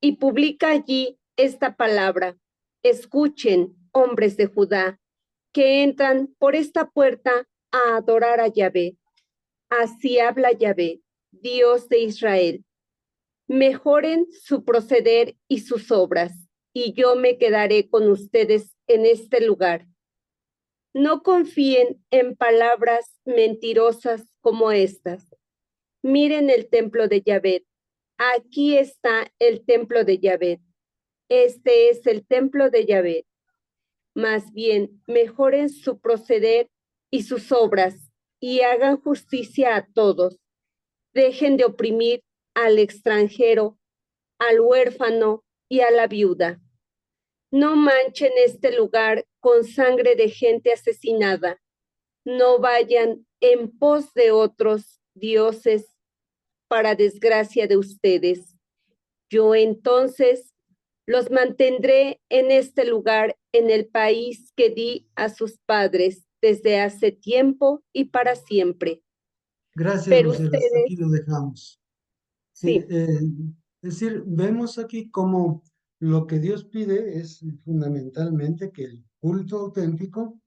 y publica allí esta palabra. Escuchen, hombres de Judá, que entran por esta puerta a adorar a Yahvé. Así habla Yahvé, Dios de Israel. Mejoren su proceder y sus obras, y yo me quedaré con ustedes en este lugar. No confíen en palabras mentirosas como estas. Miren el templo de Yahvé. Aquí está el templo de Yahvé. Este es el templo de Yahvé. Más bien, mejoren su proceder y sus obras, y hagan justicia a todos. Dejen de oprimir al extranjero, al huérfano y a la viuda. No manchen este lugar con sangre de gente asesinada. No vayan en pos de otros dioses para desgracia de ustedes. Yo entonces los mantendré en este lugar, en el país que di a sus padres desde hace tiempo y para siempre. gracias, Pero Lucero. Hasta ustedes, aquí lo dejamos. Sí, sí, es decir, vemos aquí como lo que Dios pide es fundamentalmente que el culto auténtico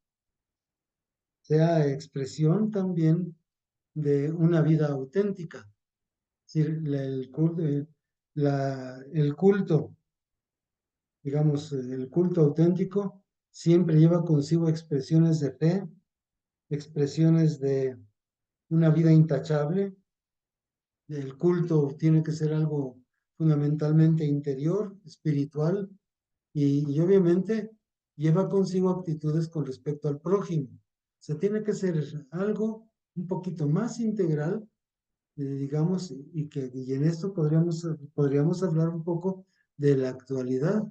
sea expresión también de una vida auténtica. Es decir, el culto, digamos, el culto auténtico siempre lleva consigo expresiones de fe, expresiones de una vida intachable. El culto tiene que ser algo fundamentalmente interior, espiritual, y obviamente lleva consigo actitudes con respecto al prójimo. O sea, tiene que ser algo un poquito más integral, digamos, y en esto podríamos hablar un poco de la actualidad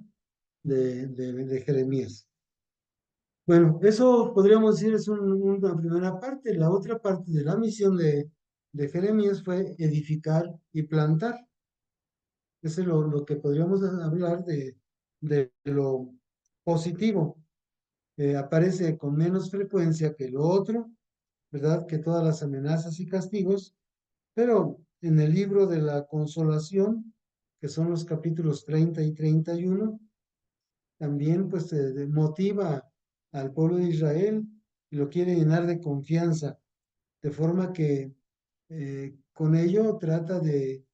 de Jeremías. Bueno, eso podríamos decir es una primera parte. La otra parte de la misión de Jeremías fue edificar y plantar. Eso es lo que podríamos hablar de lo positivo. Aparece con menos frecuencia que lo otro, ¿verdad? Que todas las amenazas y castigos, pero en el libro de la consolación, que son los capítulos 30 y 31, también pues motiva al pueblo de Israel y lo quiere llenar de confianza, de forma que con ello trata de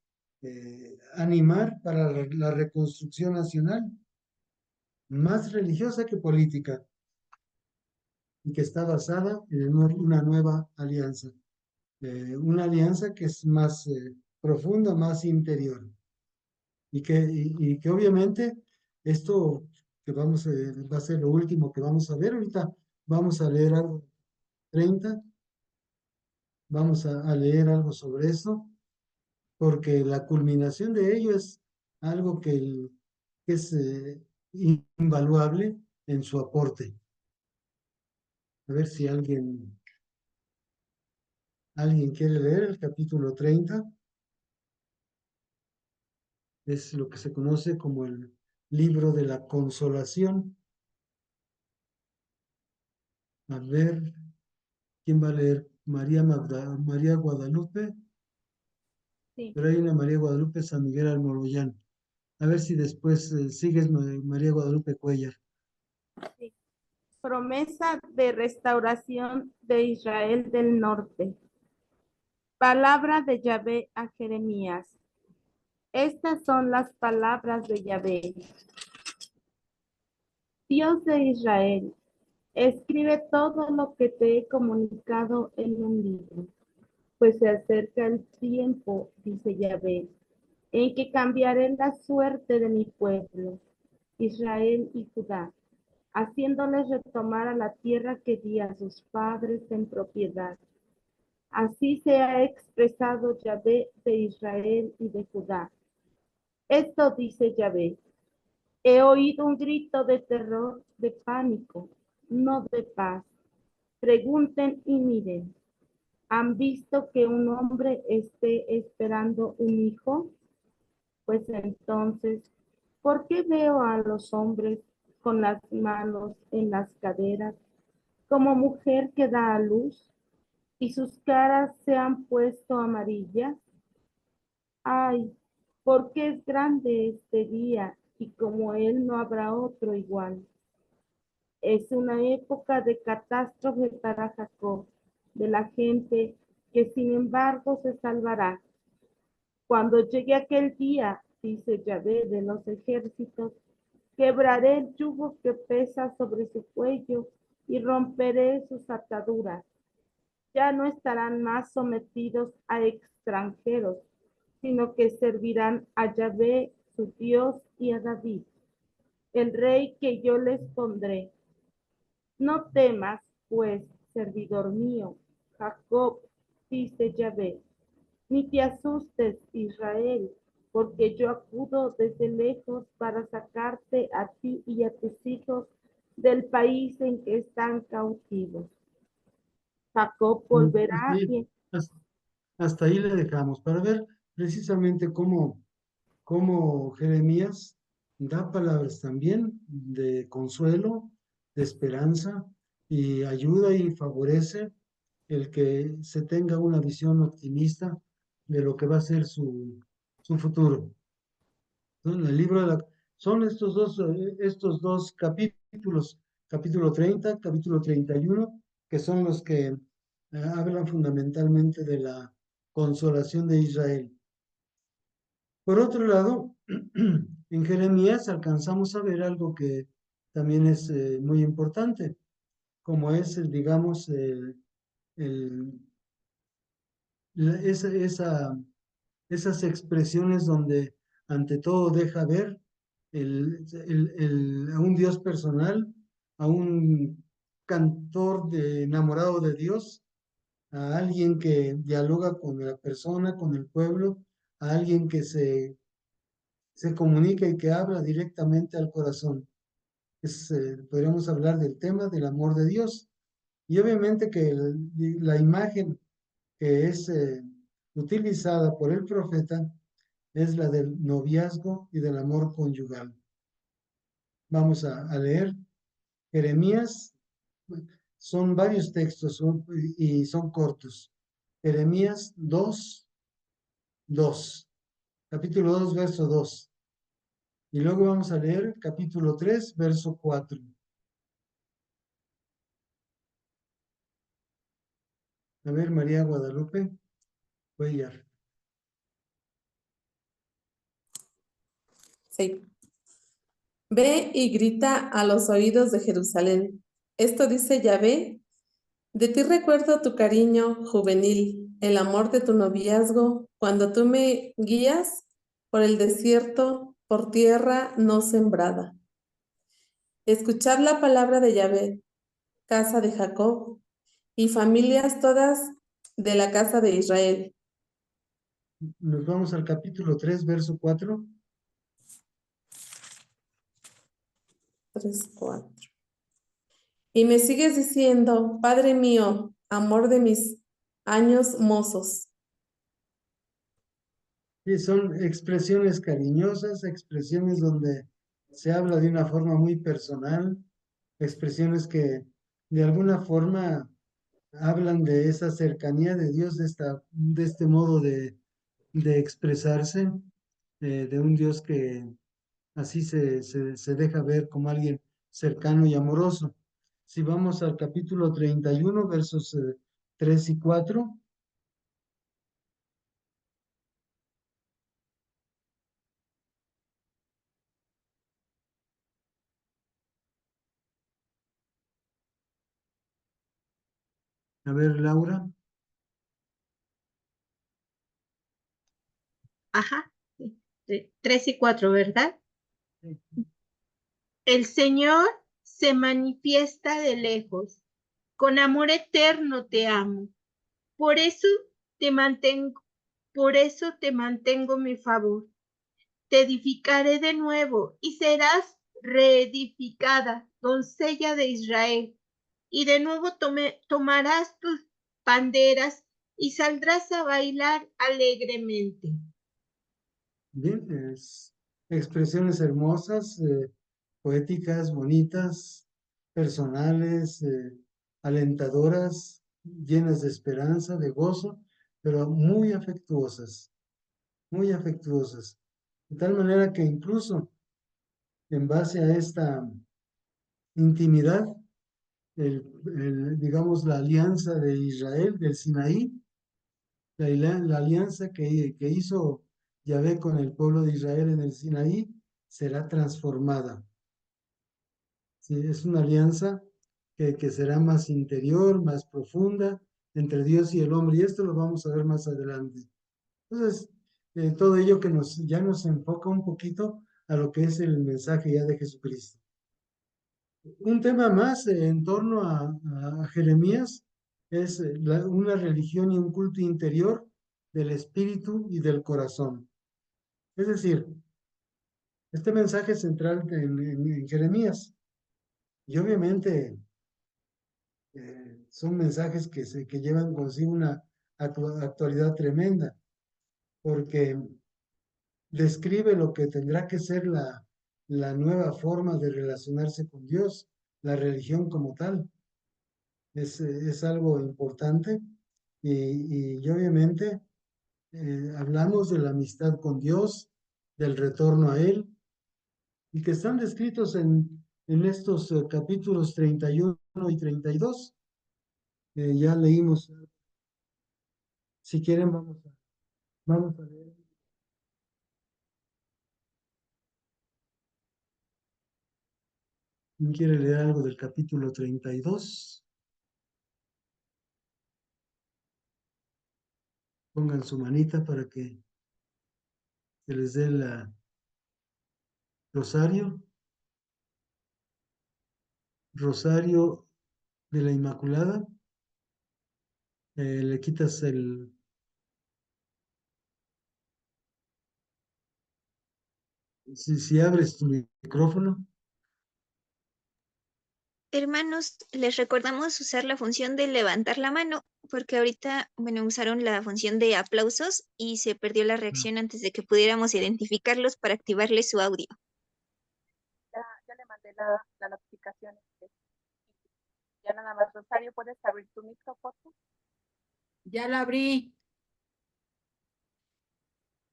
animar para la reconstrucción nacional, más religiosa que política, y que está basada en una nueva alianza, una alianza que es más profunda, más interior, y que obviamente esto que va a ser lo último que vamos a ver ahorita. Vamos a leer algo 30, vamos a leer algo sobre eso, porque la culminación de ello es algo que es invaluable en su aporte. A ver si alguien quiere leer el capítulo 30. Es lo que se conoce como el libro de la consolación. A ver, ¿quién va a leer? María Guadalupe. Sí. Pero hay una María Guadalupe San Miguel Almoloyán. A ver si después sigues María Guadalupe Cuellar. Sí. Promesa de restauración de Israel del norte. Palabra de Yahvé a Jeremías. Estas son las palabras de Yahvé. Dios de Israel, escribe todo lo que te he comunicado en un libro, pues se acerca el tiempo, dice Yahvé, en que cambiaré la suerte de mi pueblo, Israel y Judá, haciéndoles retomar a la tierra que di a sus padres en propiedad. Así se ha expresado Yahvé de Israel y de Judá. Esto dice Yahvé: he oído un grito de terror, de pánico, no de paz. Pregunten y miren. ¿Han visto que un hombre esté esperando un hijo? Pues entonces, ¿por qué veo a los hombres con las manos en las caderas, como mujer que da a luz, y sus caras se han puesto amarillas? Ay, porque es grande este día, y como él no habrá otro igual. Es una época de catástrofe para Jacob, de la gente que sin embargo se salvará. Cuando llegue aquel día, dice Yahvé de los ejércitos, quebraré el yugo que pesa sobre su cuello y romperé sus ataduras. Ya no estarán más sometidos a extranjeros, sino que servirán a Yahvé, su Dios, y a David, el rey que yo les pondré. No temas, pues, servidor mío, Jacob, dice Yahvé, ni te asustes, Israel, porque yo acudo desde lejos para sacarte a ti y a tus hijos del país en que están cautivos. Jacob volverá y... Hasta, hasta ahí le dejamos para ver precisamente cómo Jeremías da palabras también de consuelo, de esperanza, y ayuda y favorece el que se tenga una visión optimista de lo que va a ser su futuro. Entonces, el libro de son estos dos capítulos, capítulo 30, capítulo 31, que son los que hablan fundamentalmente de la consolación de Israel. Por otro lado, en Jeremías alcanzamos a ver algo que también es muy importante, como es, digamos, el, la- esa, esas expresiones donde ante todo deja ver a un Dios personal, a un cantor enamorado de Dios, a alguien que dialoga con la persona, con el pueblo, a alguien que se comunica y que habla directamente al corazón. Podríamos hablar del tema del amor de Dios. Y obviamente que la imagen que es utilizada por el profeta es la del noviazgo y del amor conyugal. Vamos a leer Jeremías. Son varios textos y son cortos. Jeremías 2, 2. Capítulo 2, verso 2. Y luego vamos a leer capítulo 3, verso 4. A ver, María Guadalupe Cuellar. Sí. Ve y grita a los oídos de Jerusalén. Esto dice Yahvé: de ti recuerdo tu cariño juvenil, el amor de tu noviazgo, cuando tú me guías por el desierto, por tierra no sembrada. Escuchad la palabra de Yahvé, casa de Jacob, y familias todas de la casa de Israel. Nos vamos al capítulo 3, verso 4. 3, 4. Y me sigues diciendo: Padre mío, amor de mis años mozos. Y son expresiones cariñosas, expresiones donde se habla de una forma muy personal, expresiones que de alguna forma hablan de esa cercanía de Dios, de este modo de expresarse, de un Dios que así se deja ver como alguien cercano y amoroso. Si vamos al capítulo 31, versos 3 y 4. A ver, Laura. Ajá, sí, 3 y 4, ¿verdad? El Señor se manifiesta de lejos. Con amor eterno te amo. Por eso te mantengo, por eso te mantengo mi favor. Te edificaré de nuevo y serás reedificada, doncella de Israel. Y de nuevo tomarás tus banderas y saldrás a bailar alegremente. Bien, expresiones hermosas, poéticas, bonitas, personales, alentadoras, llenas de esperanza, de gozo, pero muy afectuosas, muy afectuosas. De tal manera que incluso en base a esta intimidad, digamos, la alianza de Israel, del Sinaí, la alianza que hizo Yahvé con el pueblo de Israel en el Sinaí, será transformada. Sí, es una alianza que será más interior, más profunda entre Dios y el hombre, y esto lo vamos a ver más adelante. Entonces, todo ello que ya nos enfoca un poquito a lo que es el mensaje ya de Jesucristo. Un tema más en torno a Jeremías es una religión y un culto interior del espíritu y del corazón. Es decir, este mensaje central en Jeremías, y obviamente son mensajes que llevan consigo una actualidad tremenda, porque describe lo que tendrá que ser la nueva forma de relacionarse con Dios, la religión como tal. Es algo importante y obviamente hablamos de la amistad con Dios, del retorno a Él, y que están descritos en estos capítulos 31 y 32. Ya leímos. Si quieren, vamos a leer. ¿Quién quiere leer algo del capítulo 32? Pongan su manita para que se les dé el rosario. Rosario de la Inmaculada. Le quitas si abres tu micrófono. Hermanos, les recordamos usar la función de levantar la mano porque ahorita, bueno, usaron la función de aplausos y se perdió la reacción antes de que pudiéramos identificarlos para activarles su audio. Ya le mandé la notificación. Ya nada más, Rosario, ¿puedes abrir tu micro, por favor? Ya lo abrí.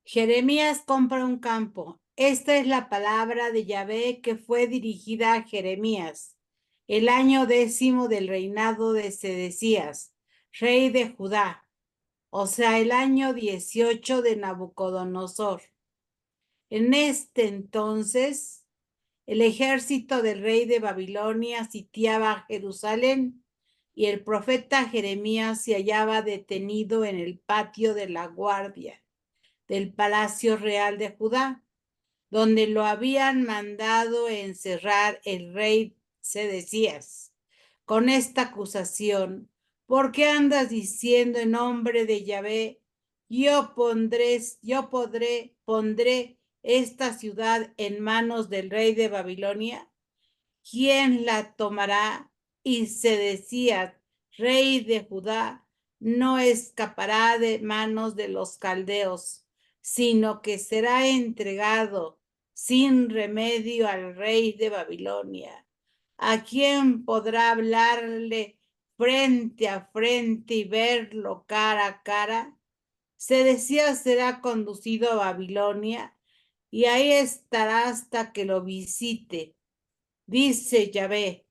Jeremías compra un campo. Esta es la palabra de Yahvé que fue dirigida a Jeremías, el año 10 del reinado de Sedecías, rey de Judá, o sea, el año 18 de Nabucodonosor. En este entonces, el ejército del rey de Babilonia sitiaba Jerusalén y el profeta Jeremías se hallaba detenido en el patio de la guardia del Palacio Real de Judá, donde lo habían mandado encerrar el rey Sedecías, con esta acusación: ¿por qué andas diciendo en nombre de Yahvé, pondré esta ciudad en manos del rey de Babilonia? ¿Quién la tomará? Y Sedecías, rey de Judá, no escapará de manos de los caldeos, sino que será entregado sin remedio al rey de Babilonia. ¿A quién podrá hablarle frente a frente y verlo cara a cara? Sedecías será conducido a Babilonia y ahí estará hasta que lo visite, dice Yahvé.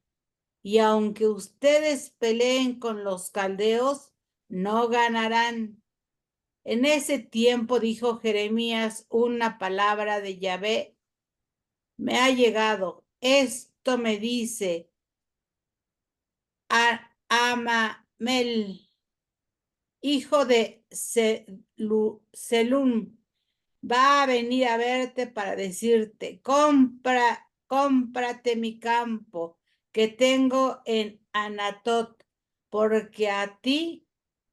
Y aunque ustedes peleen con los caldeos, no ganarán. En ese tiempo dijo Jeremías una palabra de Yahvé: me ha llegado. Esto me dice Amamel, hijo de Selum, va a venir a verte para decirte: cómprate mi campo que tengo en Anatot, porque a ti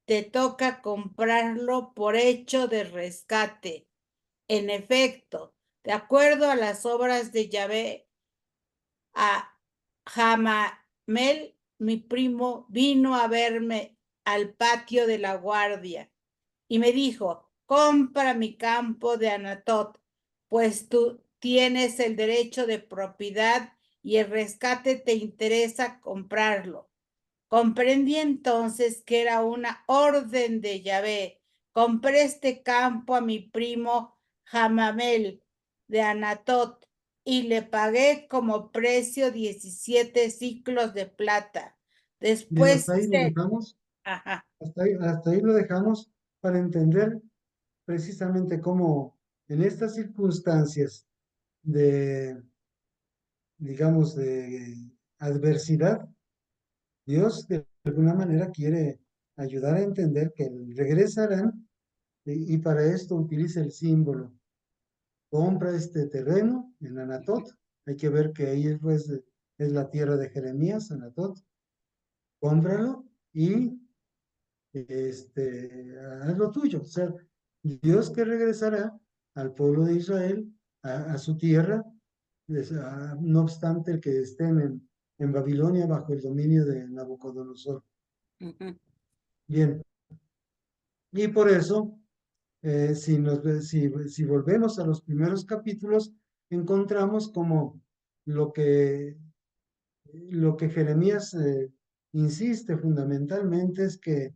te toca comprarlo por hecho de rescate. En efecto, de acuerdo a las obras de Yahvé, a Hamamel, mi primo, vino a verme al patio de la guardia y me dijo: compra mi campo de Anatot, pues tú tienes el derecho de propiedad y el rescate te interesa comprarlo. Comprendí entonces que era una orden de Yahvé. Compré este campo a mi primo Hamamel de Anatot y le pagué como precio 17 siclos de plata. Bien, Después hasta ahí lo dejamos. Ajá. Hasta ahí lo dejamos para entender precisamente cómo en estas circunstancias de, digamos, de adversidad, Dios de alguna manera quiere ayudar a entender que regresarán y para esto utiliza el símbolo. Compra este terreno en Anatot. Hay que ver que ahí pues, es la tierra de Jeremías, Anatot. Cómpralo y haz lo tuyo. O sea, Dios que regresará al pueblo de Israel, a su tierra, no obstante el que estén en Babilonia bajo el dominio de Nabucodonosor. Bien, y por eso, si volvemos a los primeros capítulos, encontramos como lo que, lo que Jeremías insiste fundamentalmente es que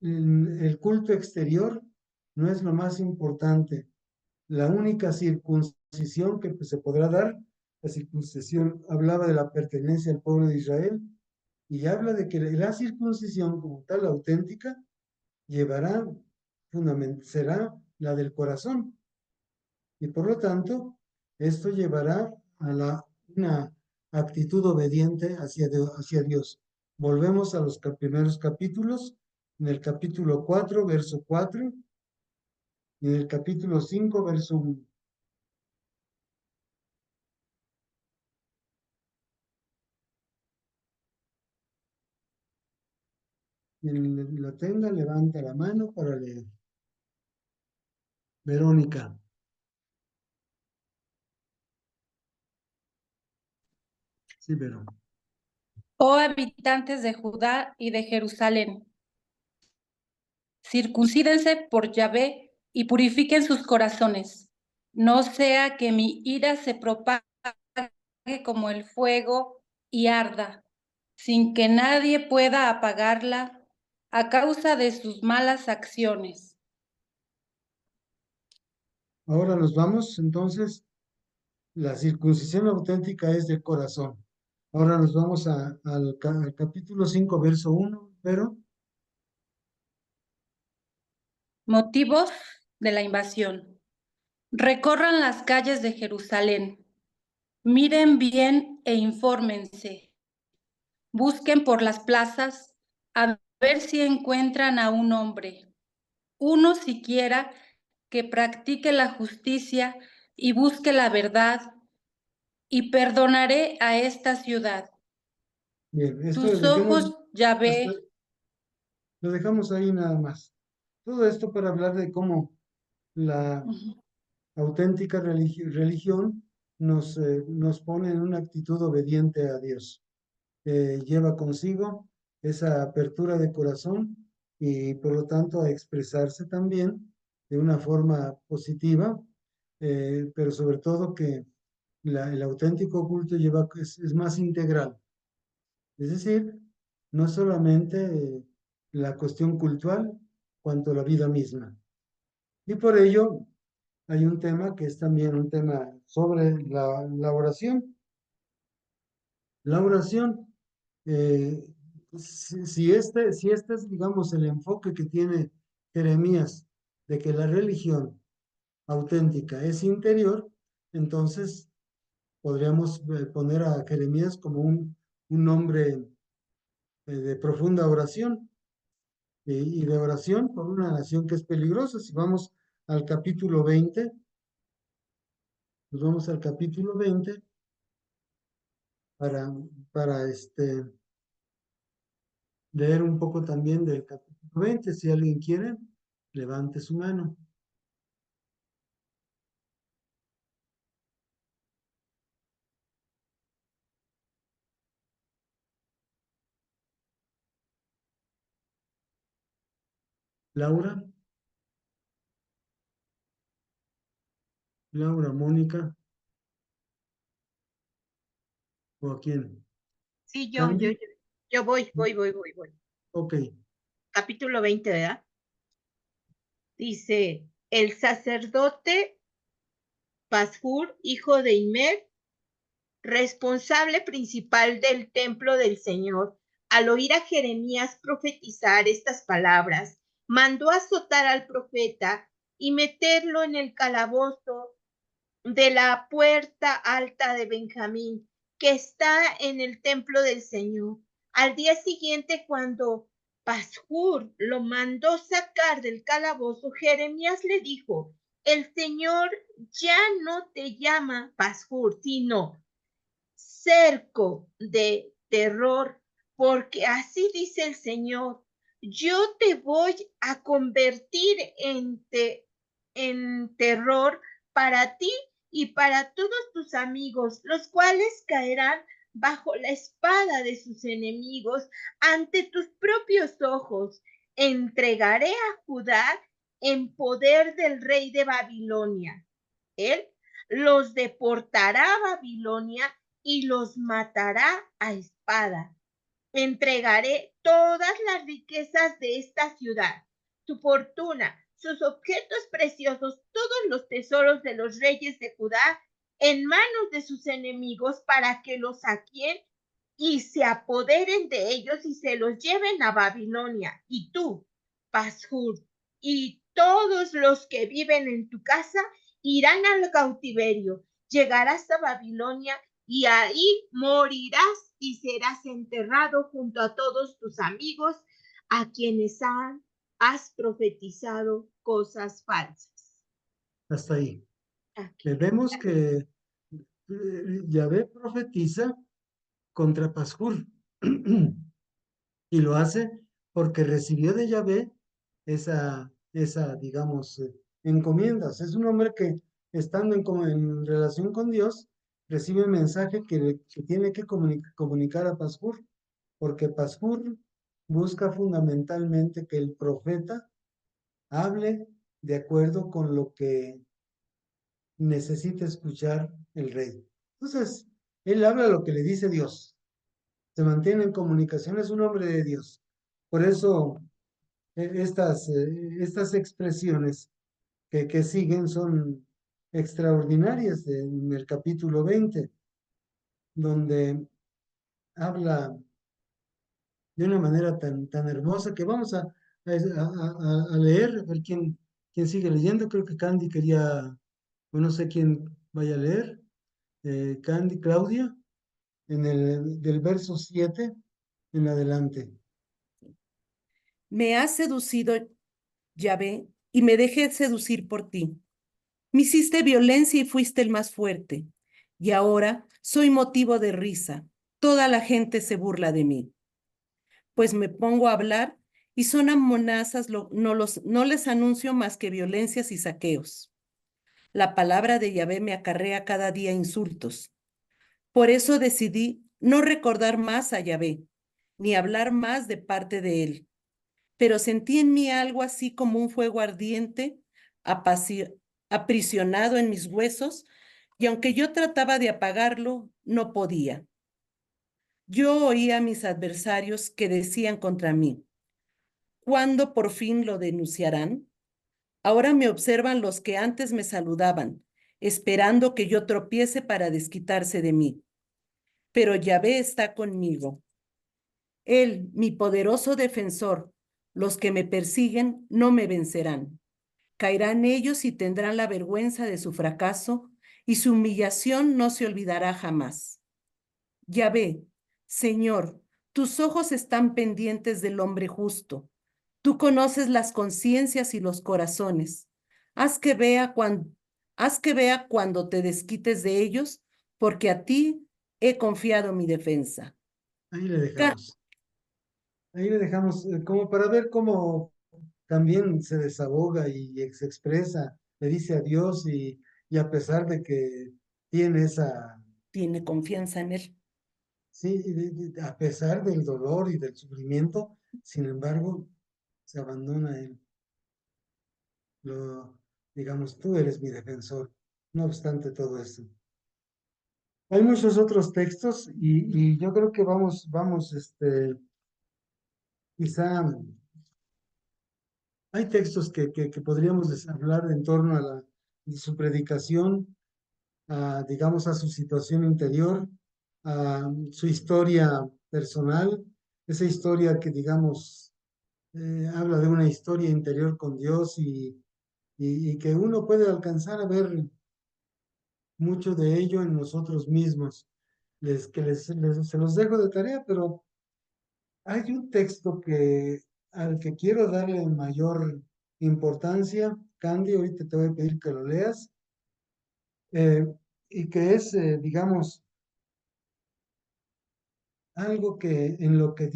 el culto exterior no es lo más importante. La única circuncisión que se podrá dar, la circuncisión hablaba de la pertenencia al pueblo de Israel y habla de que la circuncisión como tal auténtica llevará, será la del corazón y por lo tanto esto llevará a una actitud obediente hacia Dios. Volvemos a los primeros capítulos, en el capítulo 4, verso 4, y en el capítulo 5, verso 1. Quien la tenga, levanta la mano para leer. Verónica. Sí, Verónica. Oh habitantes de Judá y de Jerusalén, Circuncídense por Yahvé y purifiquen sus corazones. No sea que mi ira se propague como el fuego y arda, sin que nadie pueda apagarla a causa de sus malas acciones. Ahora nos vamos, entonces, la circuncisión auténtica es de corazón. Ahora nos vamos al capítulo 5, verso 1, pero Motivos de la invasión. Recorran las calles de Jerusalén. Miren bien e infórmense. Busquen por las plazas a ver si encuentran a un hombre, uno siquiera que practique la justicia y busque la verdad, y perdonaré a esta ciudad. bien, esto Tus ojos, Yahvé. lo dejamos ahí nada más. Todo esto para hablar de cómo la auténtica religión nos pone en una actitud obediente a Dios. Lleva consigo esa apertura de corazón y por lo tanto a expresarse también de una forma positiva, pero sobre todo que el auténtico culto es más integral. Es decir, no solamente la cuestión cultural, cuanto la vida misma. Y por ello hay un tema que es también un tema sobre la oración. La oración, si este es, digamos, el enfoque que tiene Jeremías de que la religión auténtica es interior, entonces podríamos poner a Jeremías como un hombre de profunda oración y de oración por una nación que es peligrosa. Si vamos al capítulo 20, nos vamos al capítulo 20 para, para leer un poco también del capítulo 20. Si alguien quiere, levante su mano. Laura. Laura, Mónica. ¿O a quién? Sí, ¿Candy? yo voy. Ok. Capítulo 20, ¿verdad? Dice, el sacerdote Pashur, hijo de Immer, responsable principal del templo del Señor, al oír a Jeremías profetizar estas palabras, mandó azotar al profeta y meterlo en el calabozo de la puerta alta de Benjamín, que está en el templo del Señor. Al día siguiente, cuando Pashur lo mandó sacar del calabozo, Jeremías le dijo, el Señor ya no te llama Pashur, sino cerco de terror, porque así dice el Señor, yo te voy a convertir en terror para ti y para todos tus amigos, los cuales caerán bajo la espada de sus enemigos ante tus propios ojos. Entregaré a Judá en poder del rey de Babilonia. Él los deportará a Babilonia y los matará a espada. Entregaré todas las riquezas de esta ciudad, su fortuna, sus objetos preciosos, todos los tesoros de los reyes de Judá en manos de sus enemigos para que los saqueen y se apoderen de ellos y se los lleven a Babilonia. Y tú, Pashur, y todos los que viven en tu casa irán al cautiverio. Llegarás a Babilonia y ahí morirás y serás enterrado junto a todos tus amigos a quienes has profetizado cosas falsas. Hasta ahí. Aquí. Vemos que Yahvé profetiza contra Pashur y lo hace porque recibió de Yahvé esa digamos, encomiendas. Es un hombre que, estando en relación con Dios, recibe el mensaje que tiene que comunicar a Pashur, porque Pashur busca fundamentalmente que el profeta hable de acuerdo con lo que necesita escuchar el rey. Entonces, él habla lo que le dice Dios. Se mantiene en comunicación, es un hombre de Dios. Por eso, estas expresiones que siguen son extraordinarias en el capítulo 20, donde habla de una manera tan hermosa que vamos a leer, a ver quién sigue leyendo. Creo que Candy quería, o no sé quién vaya a leer. Candy, Claudia, del verso 7 en adelante. Me has seducido, Yahvé, y me dejé seducir por ti. Me hiciste violencia y fuiste el más fuerte. Y ahora soy motivo de risa. Toda la gente se burla de mí. Pues me pongo a hablar y son amenazas, no les anuncio más que violencias y saqueos. La palabra de Yahvé me acarrea cada día insultos. Por eso decidí no recordar más a Yahvé, ni hablar más de parte de él. Pero sentí en mí algo así como un fuego ardiente, aprisionado en mis huesos, y aunque yo trataba de apagarlo, no podía. Yo oía a mis adversarios que decían contra mí, ¿cuándo por fin lo denunciarán? Ahora me observan los que antes me saludaban, esperando que yo tropiece para desquitarse de mí. Pero Yahvé está conmigo. Él, mi poderoso defensor, los que me persiguen no me vencerán. Caerán ellos y tendrán la vergüenza de su fracaso, y su humillación no se olvidará jamás. Yahvé, Señor, tus ojos están pendientes del hombre justo. Tú conoces las conciencias y los corazones. Haz que vea cuando te desquites de ellos, porque a ti he confiado mi defensa. Ahí le dejamos. Ahí le dejamos, como para ver cómo también se desahoga y se expresa, le dice a Dios y a pesar de que tiene tiene confianza en él. Sí, a pesar del dolor y del sufrimiento, sin embargo, se abandona a él. Digamos, tú eres mi defensor, no obstante todo esto. Hay muchos otros textos y yo creo que vamos, quizá hay textos que podríamos hablar en torno a su predicación, digamos, a su situación interior, a su historia personal, esa historia que, digamos, habla de una historia interior con Dios y que uno puede alcanzar a ver mucho de ello en nosotros mismos. Se los dejo de tarea, pero hay un texto al que quiero darle mayor importancia. Candy, ahorita te voy a pedir que lo leas, y que es, digamos, algo que en lo que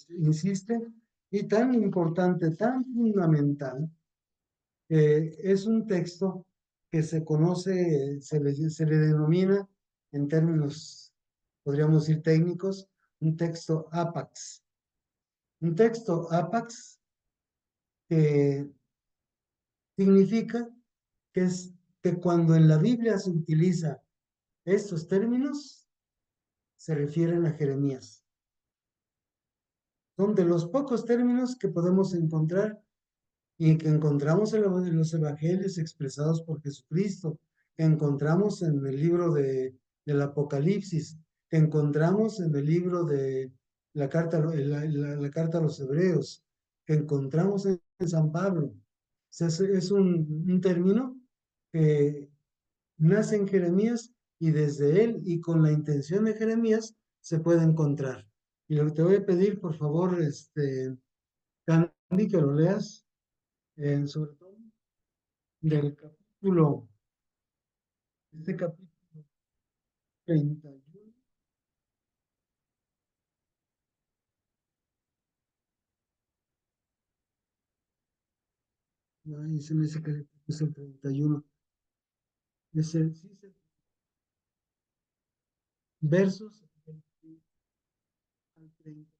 insiste y tan importante, tan fundamental. Es un texto que se conoce, se le denomina en términos, podríamos decir técnicos, un texto APAX. Un texto APAX que significa que cuando en la Biblia se utiliza estos términos, se refieren a Jeremías. Son de los pocos términos que podemos encontrar y que encontramos en los evangelios expresados por Jesucristo, que encontramos en el libro del Apocalipsis, que encontramos en el libro de la carta, la carta a los Hebreos, que encontramos en San Pablo. O sea, es un término que nace en Jeremías y desde él y con la intención de Jeremías se puede encontrar. Y lo que te voy a pedir, por favor, Candy, que lo leas, sobre todo del capítulo, este capítulo 31. Ay, se me dice que es el 31. Es el, sí, es el versos al 30.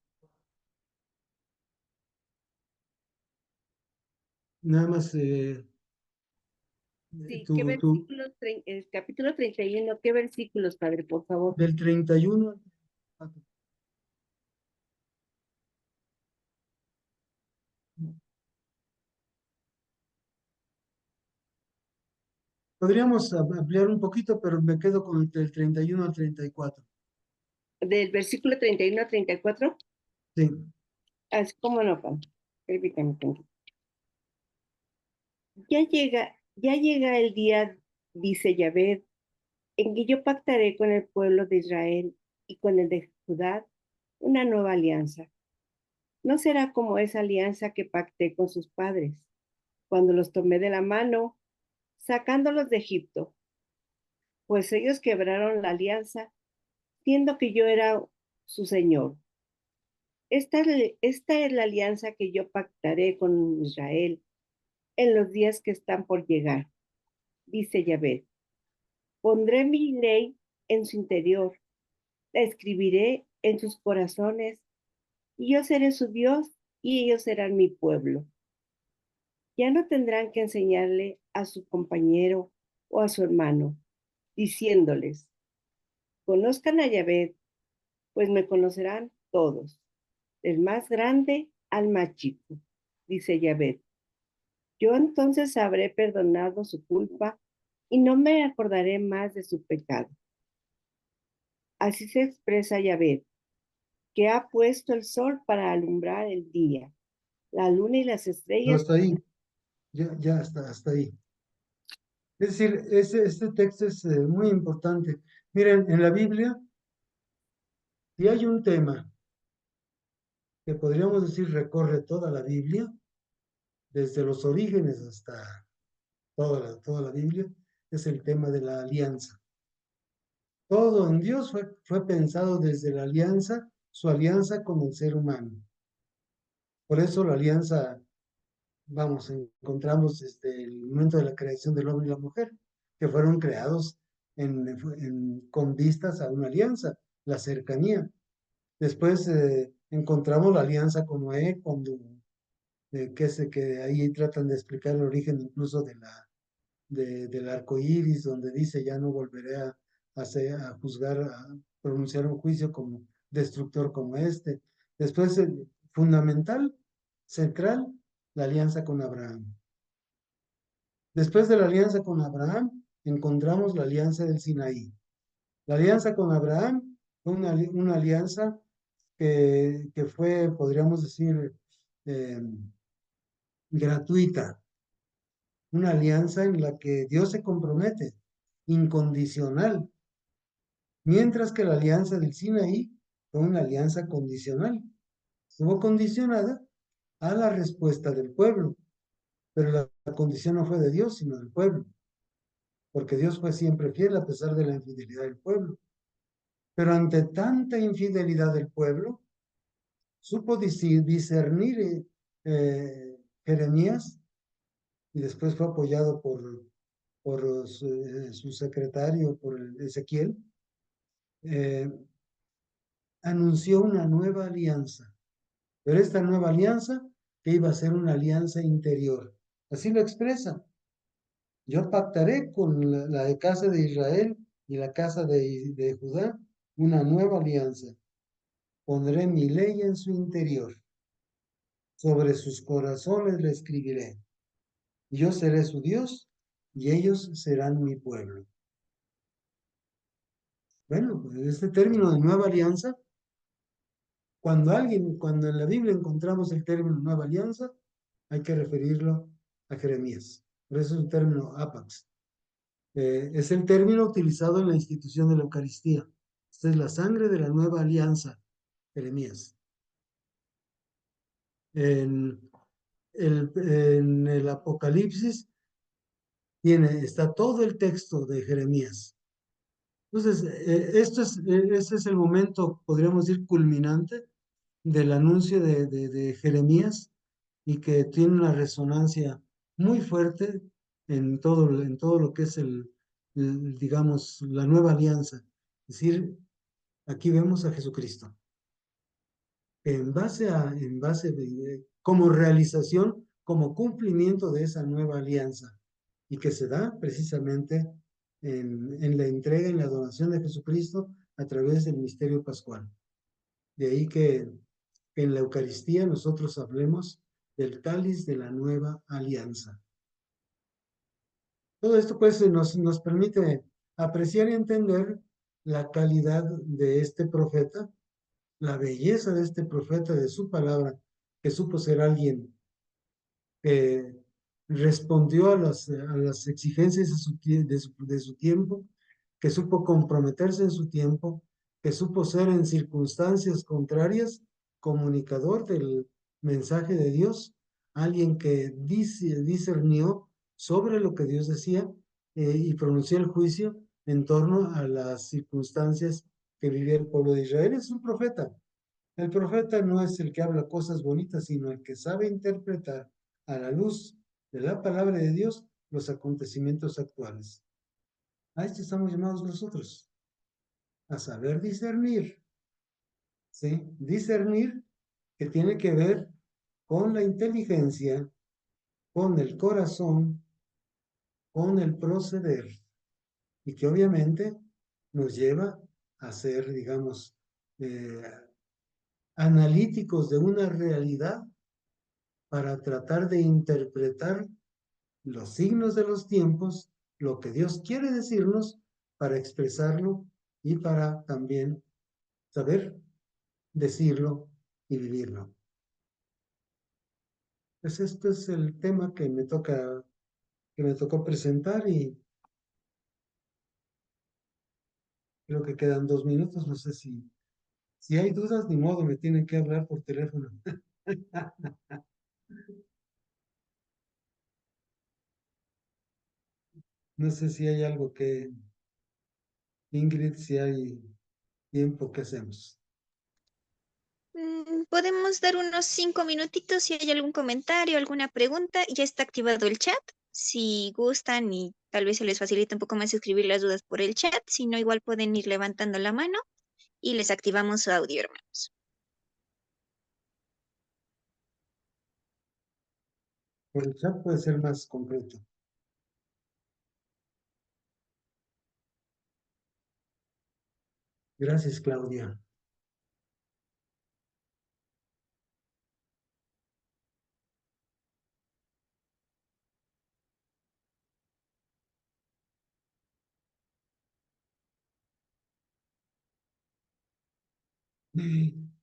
nada más, Sí, ¿qué versículos? El capítulo 31, ¿qué versículos, padre, por favor? del 31. Podríamos ampliar un poquito, pero me quedo con el 31 al 34. ¿Del versículo 31 a 34? Sí. Así como no, padre. Permítame tantito. Ya llega el día, dice Yahvé, en que yo pactaré con el pueblo de Israel y con el de Judá una nueva alianza. No será como esa alianza que pacté con sus padres, cuando los tomé de la mano, sacándolos de Egipto, pues ellos quebraron la alianza, siendo que yo era su Señor. Esta es la alianza que yo pactaré con Israel en los días que están por llegar, dice Yahvé. Pondré mi ley en su interior, la escribiré en sus corazones, y yo seré su Dios y ellos serán mi pueblo. Ya no tendrán que enseñarle a su compañero o a su hermano, diciéndoles, conozcan a Yahvé, pues me conocerán todos, del más grande al más chico, dice Yahvé. Yo entonces habré perdonado su culpa y no me acordaré más de su pecado. Así se expresa Yahvé, que ha puesto el sol para alumbrar el día, la luna y las No, estrellas. hasta ahí. Ya hasta ahí. Es decir, este texto es muy importante. Miren, en la Biblia, si hay un tema que podríamos decir recorre toda la Biblia, desde los orígenes hasta toda la Biblia, es el tema de la alianza. Todo en Dios fue pensado desde la alianza, su alianza con el ser humano. Por eso la alianza, vamos, encontramos desde el momento de la creación del hombre y la mujer, que fueron creados con vistas a una alianza, la cercanía. Después encontramos la alianza con Noé, cuando, que ahí tratan de explicar el origen incluso del arco iris, donde dice ya no volveré a juzgar, a pronunciar un juicio como destructor como este. Después, fundamental, central, la alianza con Abraham. Después de la alianza con Abraham, encontramos la alianza del Sinaí. La alianza con Abraham fue una alianza que fue, podríamos decir, gratuita. Una alianza en la que Dios se compromete, incondicional. Mientras que la alianza del Sinaí fue una alianza condicional. Estuvo condicionada a la respuesta del pueblo, pero la condición no fue de Dios, sino del pueblo, porque Dios fue siempre fiel a pesar de la infidelidad del pueblo. Pero ante tanta infidelidad del pueblo, supo discernir Jeremías, y después fue apoyado por su secretario, por Ezequiel, anunció una nueva alianza. Pero esta nueva alianza que iba a ser una alianza interior. Así lo expresa. Yo pactaré con la casa de Israel y la casa de Judá una nueva alianza. Pondré mi ley en su interior. Sobre sus corazones le escribiré. Yo seré su Dios y ellos serán mi pueblo. Bueno, pues este término de nueva alianza, cuando en la Biblia encontramos el término nueva alianza, hay que referirlo a Jeremías. Por eso es un término apax. Es el término utilizado en la institución de la Eucaristía. Esta es la sangre de la nueva alianza, Jeremías. En el Apocalipsis está todo el texto de Jeremías. Entonces, este es el momento, podríamos decir, culminante del anuncio de Jeremías, y que tiene una resonancia muy fuerte en todo lo que es digamos, la nueva alianza. Es decir, aquí vemos a Jesucristo. Como realización, como cumplimiento de esa nueva alianza y que se da precisamente en la entrega y la donación de Jesucristo a través del misterio pascual. De ahí que en la Eucaristía nosotros hablemos del cáliz de la nueva alianza. Todo esto pues nos permite apreciar y entender la calidad de este profeta, la belleza de este profeta, de su palabra, que supo ser alguien que respondió a las exigencias de su tiempo, que supo comprometerse en su tiempo, que supo ser en circunstancias contrarias comunicador del mensaje de Dios, alguien que discernió sobre lo que Dios decía y pronunció el juicio en torno a las circunstancias que vivía el pueblo de Israel. Es un profeta. El profeta no es el que habla cosas bonitas, sino el que sabe interpretar a la luz de la palabra de Dios los acontecimientos actuales. A esto estamos llamados nosotros, a saber discernir. ¿Sí? Discernir que tiene que ver con la inteligencia, con el corazón, con el proceder, y que obviamente nos lleva a ser, digamos, analíticos de una realidad para tratar de interpretar los signos de los tiempos, lo que Dios quiere decirnos para expresarlo y para también saber decirlo y vivirlo. Pues esto es el tema que me tocó presentar y creo que quedan 2 minutos. No sé si hay dudas, ni modo, me tienen que hablar por teléfono. No sé si hay algo que, Ingrid, si hay tiempo, ¿qué hacemos? Podemos dar unos 5 minutitos si hay algún comentario, alguna pregunta. Ya está activado el chat. Si gustan y tal vez se les facilita un poco más escribir las dudas por el chat, si no, igual pueden ir levantando la mano y les activamos su audio, hermanos. Por el chat puede ser más concreto. Gracias, Claudia.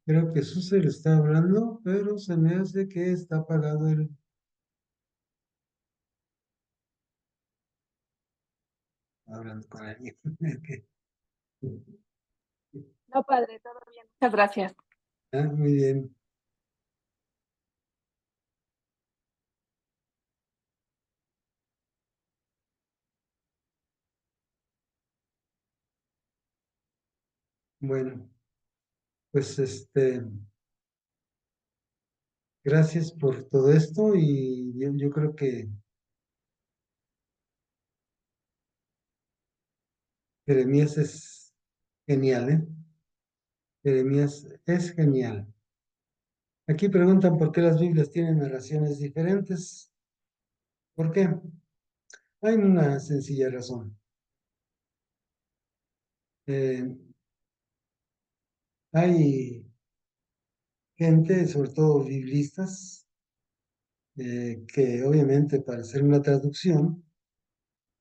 Creo que Suser está hablando, pero se me hace que está apagado el... Hablando con alguien. No, padre, todo bien. Muchas gracias. Ah, muy bien. Bueno, pues gracias por todo esto y yo creo que Jeremías es genial, ¿eh? Jeremías es genial. Aquí preguntan por qué las Biblias tienen narraciones diferentes. ¿Por qué? Hay una sencilla razón. Hay gente, sobre todo biblistas, que obviamente para hacer una traducción,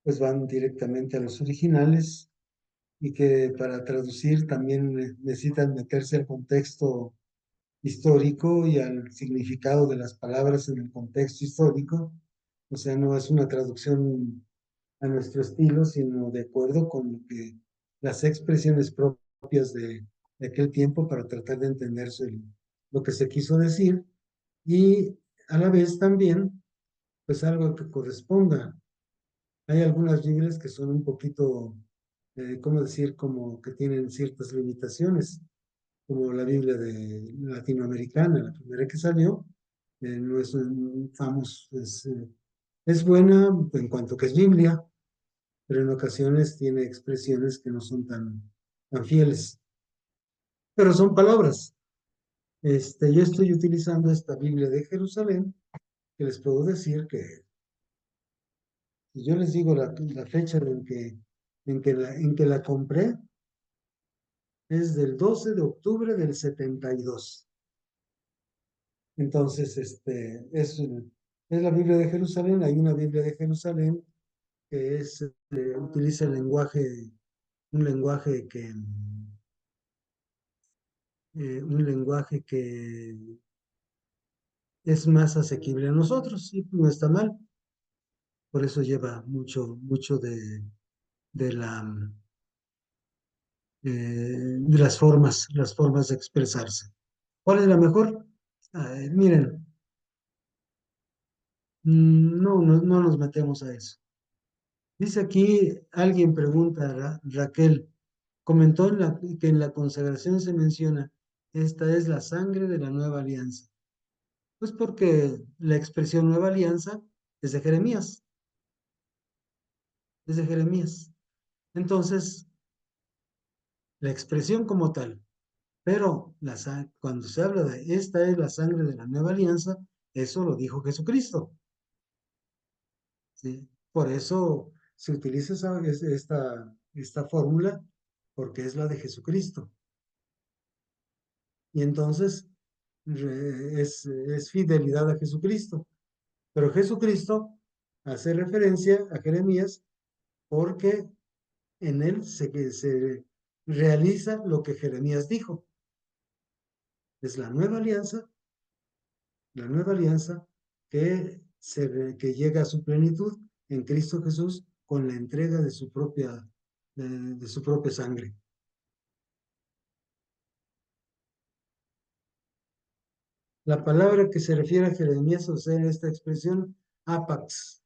pues van directamente a los originales y que para traducir también necesitan meterse al contexto histórico y al significado de las palabras en el contexto histórico. O sea, no es una traducción a nuestro estilo, sino de acuerdo con lo que las expresiones propias de aquel tiempo para tratar de entender lo que se quiso decir y a la vez también, pues algo que corresponda. Hay algunas Biblias que son un poquito, ¿cómo decir? Como que tienen ciertas limitaciones, como la Biblia de latinoamericana, la primera que salió, no es es buena en cuanto que es Biblia, pero en ocasiones tiene expresiones que no son tan fieles. Pero son palabras. Yo estoy utilizando esta Biblia de Jerusalén que les puedo decir que si yo les digo la fecha en que la compré, es del 12 de octubre del 72. Entonces, es la Biblia de Jerusalén. Hay una Biblia de Jerusalén que utiliza un lenguaje que es más asequible a nosotros, y no está mal. Por eso lleva mucho de de las formas de expresarse. ¿Cuál es la mejor? Miren, no nos metemos a eso. Dice aquí, alguien pregunta, Raquel, comentó que en la consagración se menciona, esta es la sangre de la nueva alianza. Pues porque la expresión nueva alianza es de Jeremías. Es de Jeremías. Entonces, la expresión como tal, pero cuando se habla de esta es la sangre de la nueva alianza, eso lo dijo Jesucristo. ¿Sí? Por eso se utiliza esta fórmula, porque es la de Jesucristo. Y entonces es fidelidad a Jesucristo. Pero Jesucristo hace referencia a Jeremías porque en él se realiza lo que Jeremías dijo. Es la nueva alianza que llega a su plenitud en Cristo Jesús con la entrega de su propia sangre. La palabra que se refiere a Jeremías, o sea, esta expresión, apax.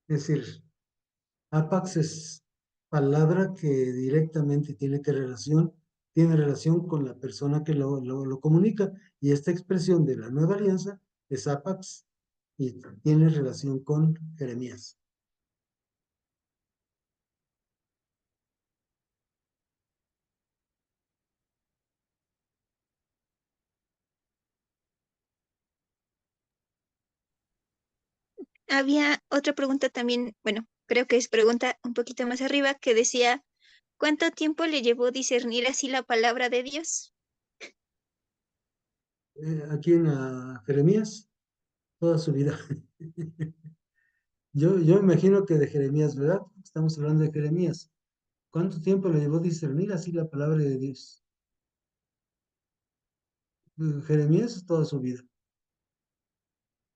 Es decir, apax es palabra que directamente tiene relación con la persona que lo comunica. Y esta expresión de la nueva alianza es apax y tiene relación con Jeremías. Había otra pregunta también, bueno, creo que es pregunta un poquito más arriba, que decía, ¿cuánto tiempo le llevó discernir así la palabra de Dios? Aquí en Jeremías, toda su vida. Yo imagino que de Jeremías, ¿verdad? Estamos hablando de Jeremías. ¿Cuánto tiempo le llevó discernir así la palabra de Dios? Jeremías es toda su vida.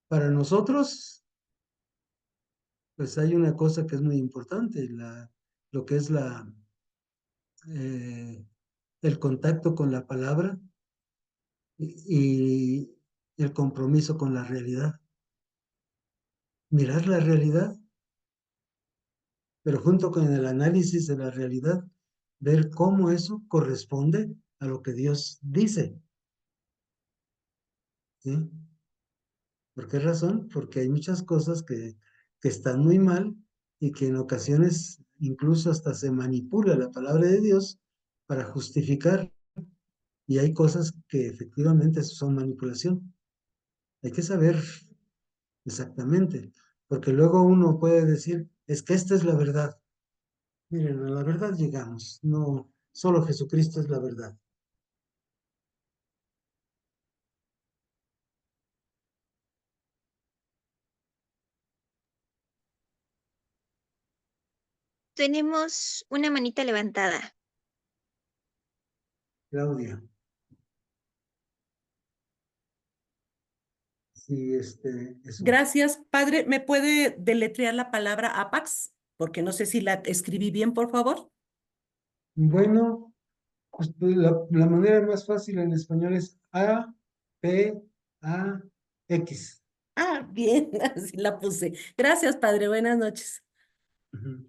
Para nosotros, pues hay una cosa que es muy importante, lo que es eh, el contacto con la palabra y el compromiso con la realidad. Mirar la realidad, pero junto con el análisis de la realidad, ver cómo eso corresponde a lo que Dios dice. ¿Sí? ¿Por qué razón? Porque hay muchas cosas que están muy mal y que en ocasiones incluso hasta se manipula la palabra de Dios para justificar, y hay cosas que efectivamente son manipulación. Hay que saber exactamente, porque luego uno puede decir, es que esta es la verdad. Miren, a la verdad llegamos, no, solo Jesucristo es la verdad. Tenemos una manita levantada. Claudia. Sí, eso. Gracias, padre. ¿Me puede deletrear la palabra apax? Porque no sé si la escribí bien, por favor. Bueno, pues, la manera más fácil en español es A-P-A-X. Ah, bien, así la puse. Gracias, padre. Buenas noches. Ujú.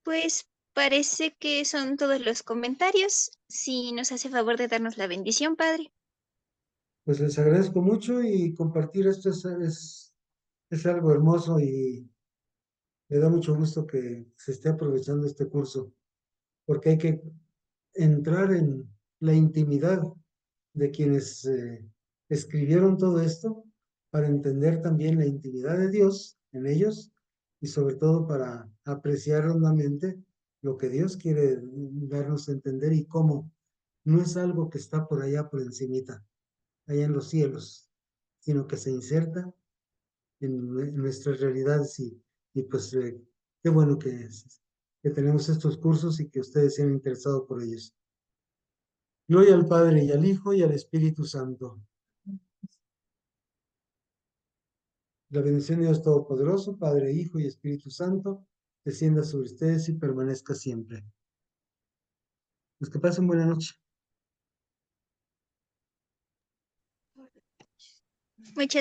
Pues parece que son todos los comentarios. Si nos hace favor de darnos la bendición, Padre. Pues les agradezco mucho y compartir esto es algo hermoso y me da mucho gusto que se esté aprovechando este curso, porque hay que entrar en la intimidad de quienes escribieron todo esto, para entender también la intimidad de Dios en ellos y sobre todo para apreciar hondamente lo que Dios quiere darnos a entender y cómo no es algo que está por allá por encimita, allá en los cielos, sino que se inserta en nuestras realidades y pues qué bueno que tenemos estos cursos y que ustedes se han interesado por ellos. Gloria al Padre y al Hijo y al Espíritu Santo. La bendición de Dios Todopoderoso, Padre, Hijo y Espíritu Santo, descienda sobre ustedes y permanezca siempre. Pues que pasen buena noche. Muchas